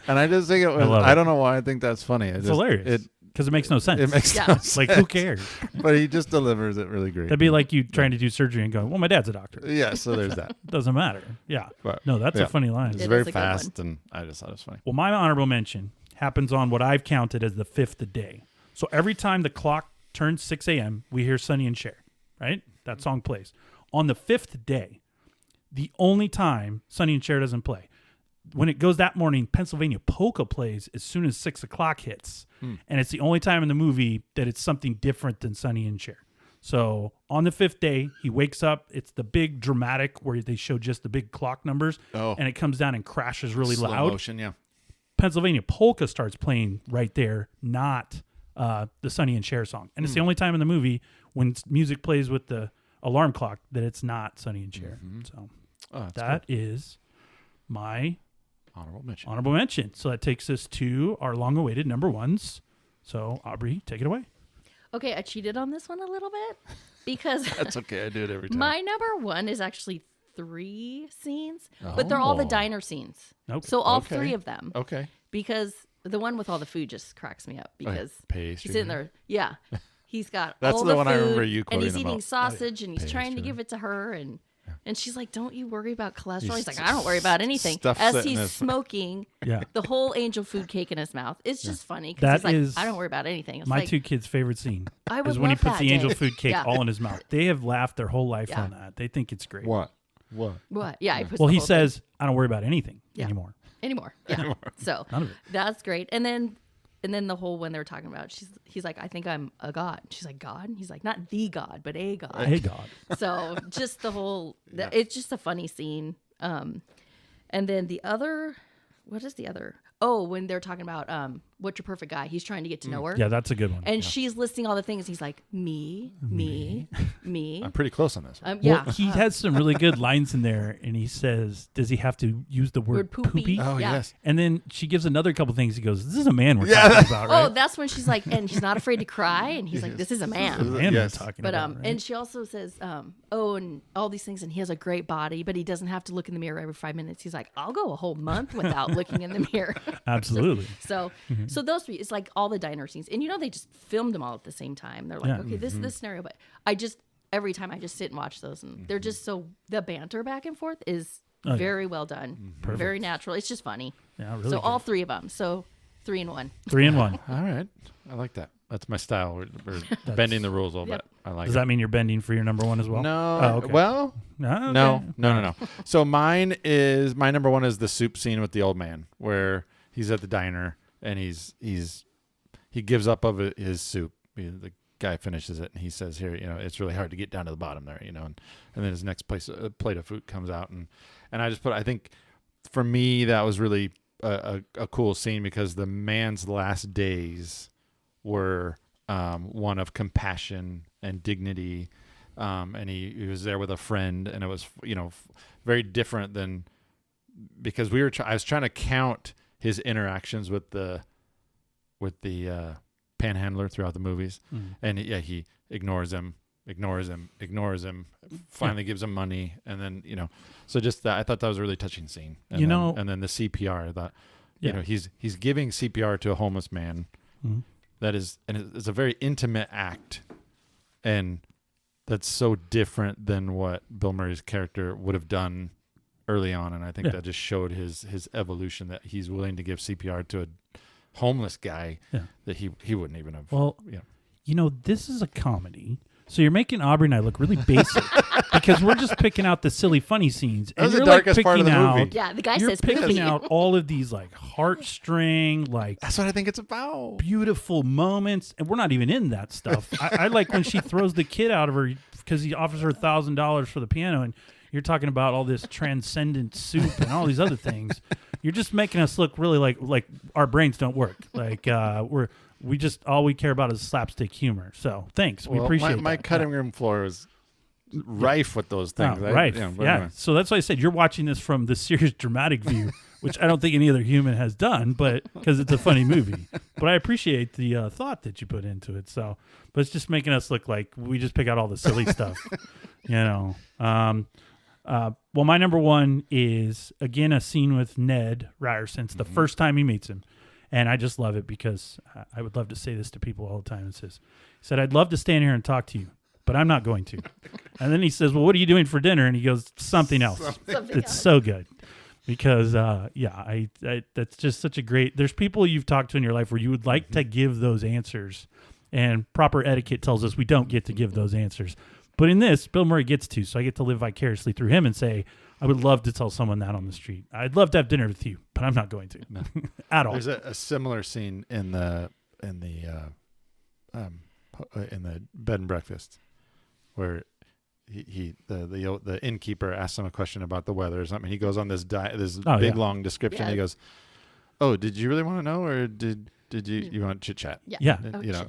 C: and I just think it was, I don't know why I think that's funny.
A: It's hilarious. Because it makes no sense.
C: It makes no sense.
A: Like, who cares?
C: But he just delivers it really great.
A: That'd be like you trying to do surgery and going, well, my dad's a doctor.
C: Yeah, so there's that.
A: Doesn't matter. Yeah.
C: But,
A: no, that's a funny line.
C: It's very fast, and I just thought it was funny.
A: Well, my honorable mention happens on what I've counted as the 5th day. So every time the clock turns 6 a.m., we hear Sonny and Cher, right? That song plays. On the 5th day, the only time Sonny and Cher doesn't play, when it goes that morning, Pennsylvania Polka plays as soon as 6 o'clock hits. And it's the only time in the movie that it's something different than Sonny and Cher. So on the 5th day, he wakes up. It's the big dramatic where they show just the big clock numbers. And it comes down and crashes really
C: Slow
A: loud.
C: motion, yeah.
A: Pennsylvania Polka starts playing right there, not the Sonny and Cher song. And it's the only time in the movie when music plays with the alarm clock that it's not Sonny and Cher. So that is my honorable mention. So that takes us to our long-awaited number ones. So Aubrey, take it away.
B: Okay, I cheated on this one a little bit because
C: that's okay. I do it every time.
B: My number one is actually 3 scenes, but they're all the diner scenes.
A: Okay.
B: So all 3 of them.
C: Okay.
B: Because the one with all the food just cracks me up because he's sitting there. Yeah. He's got
C: That's
B: all
C: the
B: the
C: one
B: food,
C: I remember you quoting
B: and he's
C: about.
B: eating sausage, and he's trying to give it to her, and she's like, "Don't you worry about cholesterol?" He's like, "I don't worry about anything." As he's smoking the whole angel food cake in his mouth. It's just funny because he's like, "I don't worry about anything." It's
A: my
B: like,
A: 2 kids' favorite scene
B: I would
A: is when he
B: love
A: puts
B: that
A: the angel
B: day.
A: food cake all in his mouth. They have laughed their whole life
B: Yeah.
A: on that. They think it's great.
C: What?
B: Yeah. He puts
A: Well,
B: the
A: he
B: whole
A: says, "I don't worry about anything anymore."
B: anymore. Yeah. So
A: None of it.
B: that's great. And then the whole when they're talking about, he's like, "I think I'm a god." She's like, "God?" And he's like, "Not the god, but a god."
A: Hey, God.
B: So just the whole, it's just a funny scene. And then the other, what is the other? Oh, when they're talking about what's your perfect guy? He's trying to get to know her.
A: Yeah, that's a good one.
B: And she's listing all the things. He's like, me.
C: I'm pretty close on this one.
A: Well, he has some really good lines in there, and he says, does he have to use the word poopy?
C: Oh,
B: Yeah.
C: yes.
A: And then she gives another couple things. He goes, this is a man we're talking about, right?
B: Oh, that's when she's like, and he's not afraid to cry. And he's like, this is a man.
A: Man
C: Yes.
A: we're talking
B: But
A: about, right?
B: and she also says, oh, and all these things, and he has a great body, but he doesn't have to look in the mirror every 5 minutes. He's like, I'll go a whole month without looking in the mirror.
A: Absolutely.
B: So those 3, it's like all the diner scenes, and they just filmed them all at the same time. They're like, okay, this scenario, but every time I just sit and watch those, and they're just the banter back and forth is very well done, very natural. It's just funny.
A: Yeah, really.
B: So
A: good.
B: all 3 of them. So 3 in 1.
A: 3 in 1.
C: All right. I like that. That's my style. We're bending the rules a little bit. I like
A: Does
C: it.
A: that mean you're bending for your number 1 as well?
C: No.
A: Oh, okay.
C: Well,
A: Okay.
C: no. So my number 1 is the soup scene with the old man where he's at the diner and he gives up of his soup. The guy finishes it and he says, here, it's really hard to get down to the bottom there, and then his next plate of food comes out. And I think for me, that was really a cool scene because the man's last days were one of compassion and dignity. And he was there with a friend, and it was, very different than because I was trying to count his interactions with the panhandler throughout the movies. And he ignores him, finally gives him money. And then, so just that, I thought that was a really touching scene. And then the CPR, I thought, he's giving CPR to a homeless man. That is, and it's a very intimate act. And that's so different than what Bill Murray's character would have done early on. And I think that just showed his evolution, that he's willing to give CPR to a homeless guy that he wouldn't even have.
A: Well, this is a comedy. So you're making Aubrey and I look really basic because we're just picking out the silly, funny scenes.
C: That was the darkest part of the movie.
B: Yeah, the guy
A: you're
B: says
A: picking
B: poopy.
A: out all of these like heartstring, like
C: That's what I think it's about.
A: beautiful moments, and we're not even in that stuff. I like when she throws the kid out of her because he offers her $1,000 for the piano, and you're talking about all this transcendent soup and all these other things. You're just making us look really like our brains don't work. Like we just all we care about is slapstick humor. So thanks, we appreciate
C: my
A: that.
C: cutting room floor was rife with those things.
A: Right. Yeah. So that's why I said you're watching this from the serious dramatic view. which I don't think any other human has done, but because it's a funny movie. But I appreciate the thought that you put into it. So, but it's just making us look like we just pick out all the silly stuff, Well, my number one is, again, a scene with Ned Ryerson. It's the first time he meets him. And I just love it because I would love to say this to people all the time. He said, I'd love to stand here and talk to you, but I'm not going to. And then he says, well, what are you doing for dinner? And he goes, something else. It's so good because, that's just such a great, there's people you've talked to in your life where you would like to give those answers. And proper etiquette tells us we don't get to give those answers. But in this, Bill Murray gets to, so I get to live vicariously through him and say, I would love to tell someone that on the street. I'd love to have dinner with you, but I'm not going to at all.
C: There's a similar scene in the bed and breakfast where the innkeeper asks him a question about the weather or something. He goes on this long description. Yeah. He goes, "Oh, did you really want to know, or did you want chit chat?"
A: Yeah.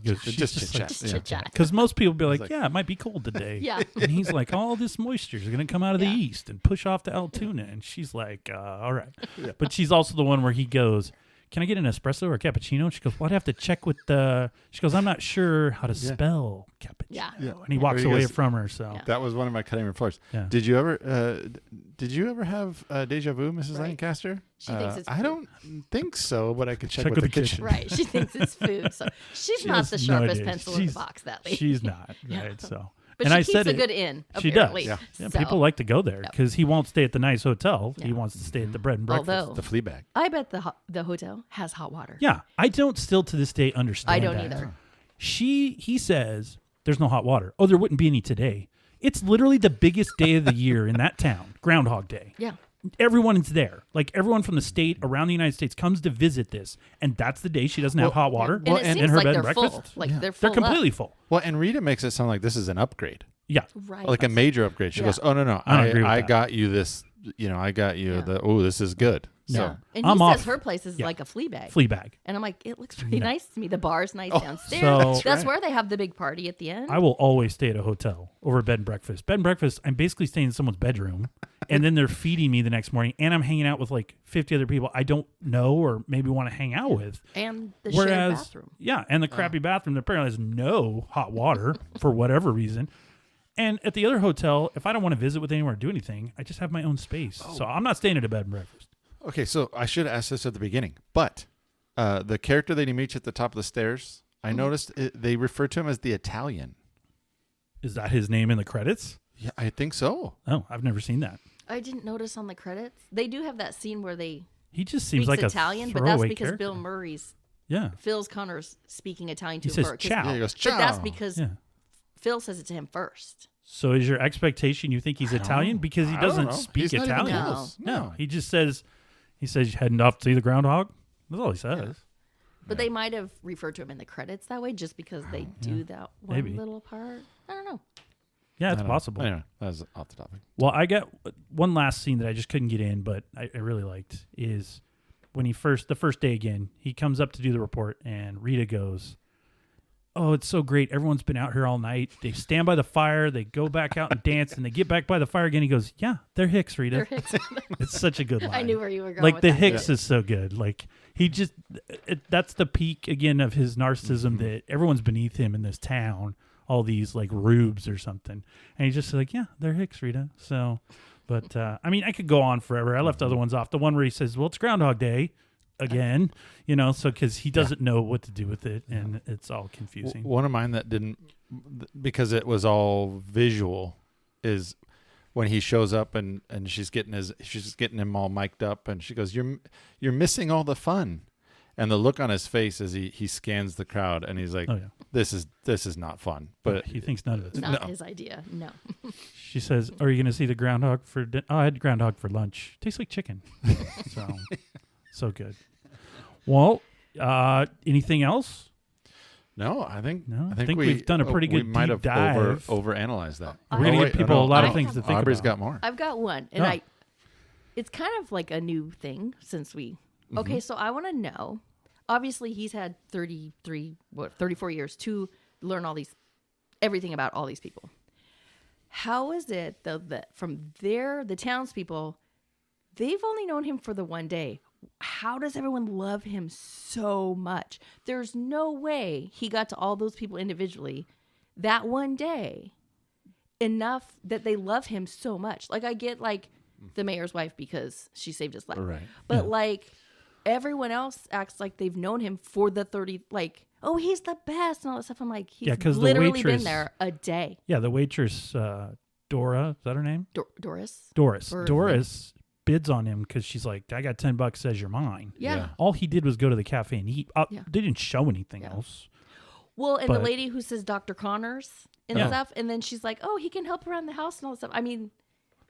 C: Just chit chat.
A: Because most people be like, "Yeah, it might be cold today."
B: Yeah.
A: And he's like, "All this moisture is going to come out of the east and push off to Altoona." And she's like, "All right." Yeah. But she's also the one where he goes, "Can I get an espresso or a cappuccino?" And she goes, "Well, I'd have to check with the." She goes, "I'm not sure how to spell cappuccino."
B: Yeah.
A: And he walks away from her. So
C: that was one of my cutting room floors. Yeah. Did you ever have deja vu, Mrs. Lancaster?
B: She thinks it's food.
C: I don't think so, but I could check with the kitchen.
B: Right. She thinks it's food. So she's not the sharpest pencil in the box, that lady.
A: She's not. Right. So.
B: But and she keeps a good inn, apparently.
A: She does. Yeah. People like to go there because he won't stay at the nice hotel. Yeah. He wants to stay at the bread and breakfast.
B: Although,
C: the Fleabag.
B: I bet the hotel has hot water.
A: Yeah. I don't still to this day understand
B: I don't
A: that.
B: either.
A: He says there's no hot water. Oh, there wouldn't be any today. It's literally the biggest day of the year in that town, Groundhog Day.
B: Yeah.
A: Everyone is there. Like everyone from the state around the United States comes to visit this, and that's the day she doesn't have hot water.
B: And it seems
A: her
B: like
A: bed
B: they're
A: and breakfast.
B: full. Like they're
A: completely full.
C: Well, and Rita makes it sound like this is an upgrade.
A: Yeah.
B: Right.
C: Like a major upgrade. She goes, "Oh no, I got you this. I got you this is good."
A: No.
C: So
B: and he says her place is like a Fleabag.
A: Fleabag.
B: And I'm like, it looks really nice to me. The bar's nice downstairs. So that's where they have the big party at the end.
A: I will always stay at a hotel over bed and breakfast. Bed and breakfast, I'm basically staying in someone's bedroom, and then they're feeding me the next morning, and I'm hanging out with like 50 other people I don't know or maybe want to hang out with.
B: And the shared bathroom.
A: Yeah, and the crappy bathroom that apparently has no hot water for whatever reason. And at the other hotel, if I don't want to visit with anyone or do anything, I just have my own space. So I'm not staying at a bed and breakfast.
C: Okay, so I should have asked this at the beginning, but the character that he meets at the top of the stairs, I noticed they refer to him as the Italian.
A: Is that his name in the credits?
C: Yeah, I think so.
A: Oh, I've never seen that.
B: I didn't notice on the credits. They do have that scene where he
A: just seems like
B: Italian, but that's because Bill Murray's Phil's Connor's speaking Italian to
A: her.
B: Says
A: ciao.
C: Yeah, he goes, ciao.
B: But that's because Phil says it to him first.
A: So is your expectation you think he's Italian because he doesn't speak Italian? No, he just says. He says, heading off to see the groundhog? That's all he says. Yeah.
B: But they might have referred to him in the credits that way just because they do that one little part. I don't know.
A: Yeah, it's possible.
C: Anyway, that was off the topic.
A: Well, I got one last scene that I just couldn't get in, but I really liked is when the first day again, he comes up to do the report, and Rita goes, "Oh, it's so great. Everyone's been out here all night. They stand by the fire. They go back out and dance, and they get back by the fire again." He goes, "Yeah, they're Hicks, Rita."
B: They're Hicks.
A: It's such a good line.
B: I knew where you were going.
A: Like
B: with
A: the
B: that.
A: Hicks is so good. Like he just, that's the peak again of his narcissism that everyone's beneath him in this town. All these like rubes or something, and he's just like, "Yeah, they're Hicks, Rita." So, but I mean, I could go on forever. I left other ones off. The one where he says, "Well, it's Groundhog Day." Again, so because he doesn't know what to do with it, and it's all confusing.
C: One of mine that didn't, because it was all visual, is when he shows up and she's getting him all mic'd up, and she goes, "You're missing all the fun," and the look on his face as he scans the crowd, and he's like, "This is not fun." But
A: he thinks none of it's
B: not his idea. No.
A: She says, "Are you going to see the groundhog for dinner?" "Oh, I had groundhog for lunch. Tastes like chicken." So good. Well, anything else?
C: No, I think
A: we've done a pretty good
C: we might
A: deep
C: have
A: dive.
C: Overanalyzed that.
A: We're going to give people a lot of things to think
C: Aubrey's
A: about.
C: got more.
B: I've got one, and it's kind of like a new thing since we. Okay, so I want to know. Obviously, he's had 34 years to learn everything about all these people. How is it though that from the townspeople, they've only known him for the one day. How does everyone love him so much? There's no way he got to all those people individually that one day enough that they love him so much. Like, I get like the mayor's wife because she saved his life.
C: Right.
B: But like everyone else acts like they've known him for the 30, like, oh, he's the best and all that stuff. I'm like, he's literally been there a day.
A: Yeah, the waitress, Dora, is that her name?
B: Doris.
A: Doris bids on him because she's like, I got $10, says you're mine.
B: Yeah.
A: All he did was go to the cafe and eat. They didn't show anything else.
B: Well, and the lady who says Dr. Connors and stuff, and then she's like, oh, he can help around the house and all that stuff. I mean...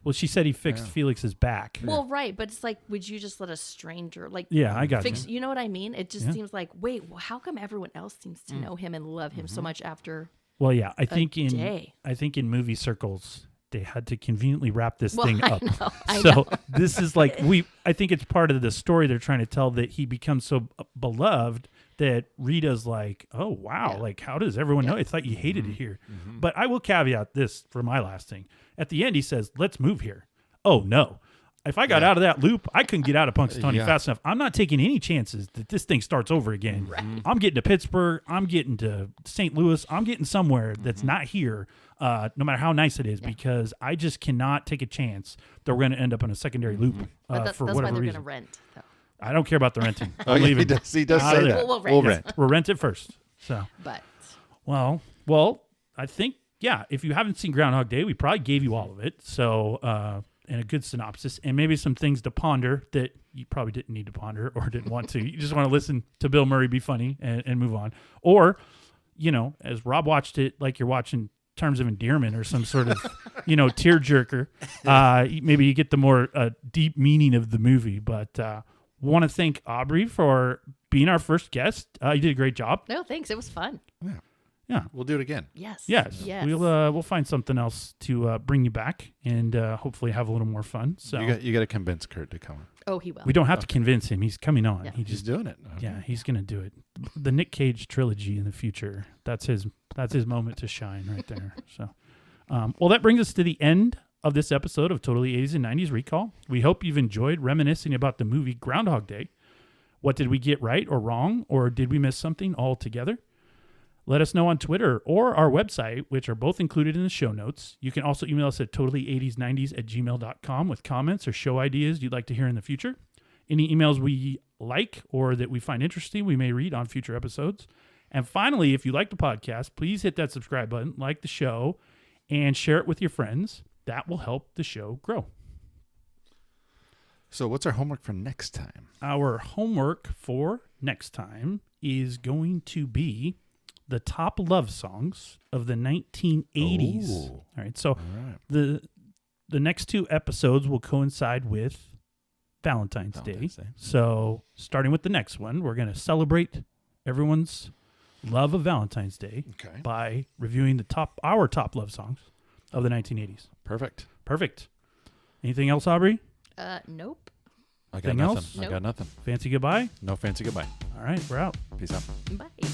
A: Well, she said he fixed Felix's back.
B: Well, right, but it's like, would you just let a stranger, like...
A: Yeah, I got
B: fix, you know what I mean? It just seems like, wait, well, how come everyone else seems to know him and love him so much after
A: Well, yeah, I think
B: day?
A: in movie circles... They had to conveniently wrap this thing up.
B: I know.
A: This is like I think it's part of the story they're trying to tell, that he becomes so beloved that Rita's like, oh wow, like how does everyone know? I thought you hated it here. But I will caveat this for my last thing. At the end, he says, "Let's move here." Oh no. If I got out of that loop, I couldn't get out of Punxsutawney fast enough. I'm not taking any chances that this thing starts over again. Right. I'm getting to Pittsburgh. I'm getting to St. Louis. I'm getting somewhere that's not here, no matter how nice it is, because I just cannot take a chance that we're going to end up in a secondary loop for
B: that's
A: whatever
B: why they're
A: reason.
B: going to rent, though.
A: I don't care about the renting.
C: I'm leaving. He does say that.
B: We'll rent.
A: We'll rent it first. So,
B: but
A: well, I think, if you haven't seen Groundhog Day, we probably gave you all of it. So, and a good synopsis, and maybe some things to ponder that you probably didn't need to ponder or didn't want to. You just want to listen to Bill Murray be funny and move on. Or, as Rob watched it, like you're watching Terms of Endearment or some sort of, tearjerker. Maybe you get the more deep meaning of the movie. But want to thank Aubrey for being our first guest. You did a great job.
B: No, thanks. It was fun.
A: Yeah,
C: we'll do it again.
B: Yes.
A: We'll find something else to bring you back and hopefully have a little more fun. So
C: you got to convince Kurt to come.
B: Oh, he will.
A: We don't have to convince him. He's coming on.
B: Yeah.
C: He's doing it. Okay.
A: Yeah, he's gonna do it. The Nick Cage trilogy in the future. That's his moment to shine right there. So, well, that brings us to the end of this episode of Totally 80s and 90s Recall. We hope you've enjoyed reminiscing about the movie Groundhog Day. What did we get right or wrong, or did we miss something altogether? Let us know on Twitter or our website, which are both included in the show notes. You can also email us at totally80s90s@gmail.com with comments or show ideas you'd like to hear in the future. Any emails we like or that we find interesting, we may read on future episodes. And finally, if you like the podcast, please hit that subscribe button, like the show, and share it with your friends. That will help the show grow.
C: So what's our homework for next time?
A: Our homework for next time is going to be the top love songs of the 1980s. All right. So the next two episodes will coincide with Valentine's Day. So starting with the next one, we're going to celebrate everyone's love of Valentine's Day by reviewing our top love songs of the 1980s. Perfect. Anything else, Aubrey?
B: Nope.
C: I got nothing.
B: Nope.
C: I got nothing.
A: Fancy goodbye?
C: No fancy goodbye.
A: All right, we're out.
C: Peace out.
B: Bye.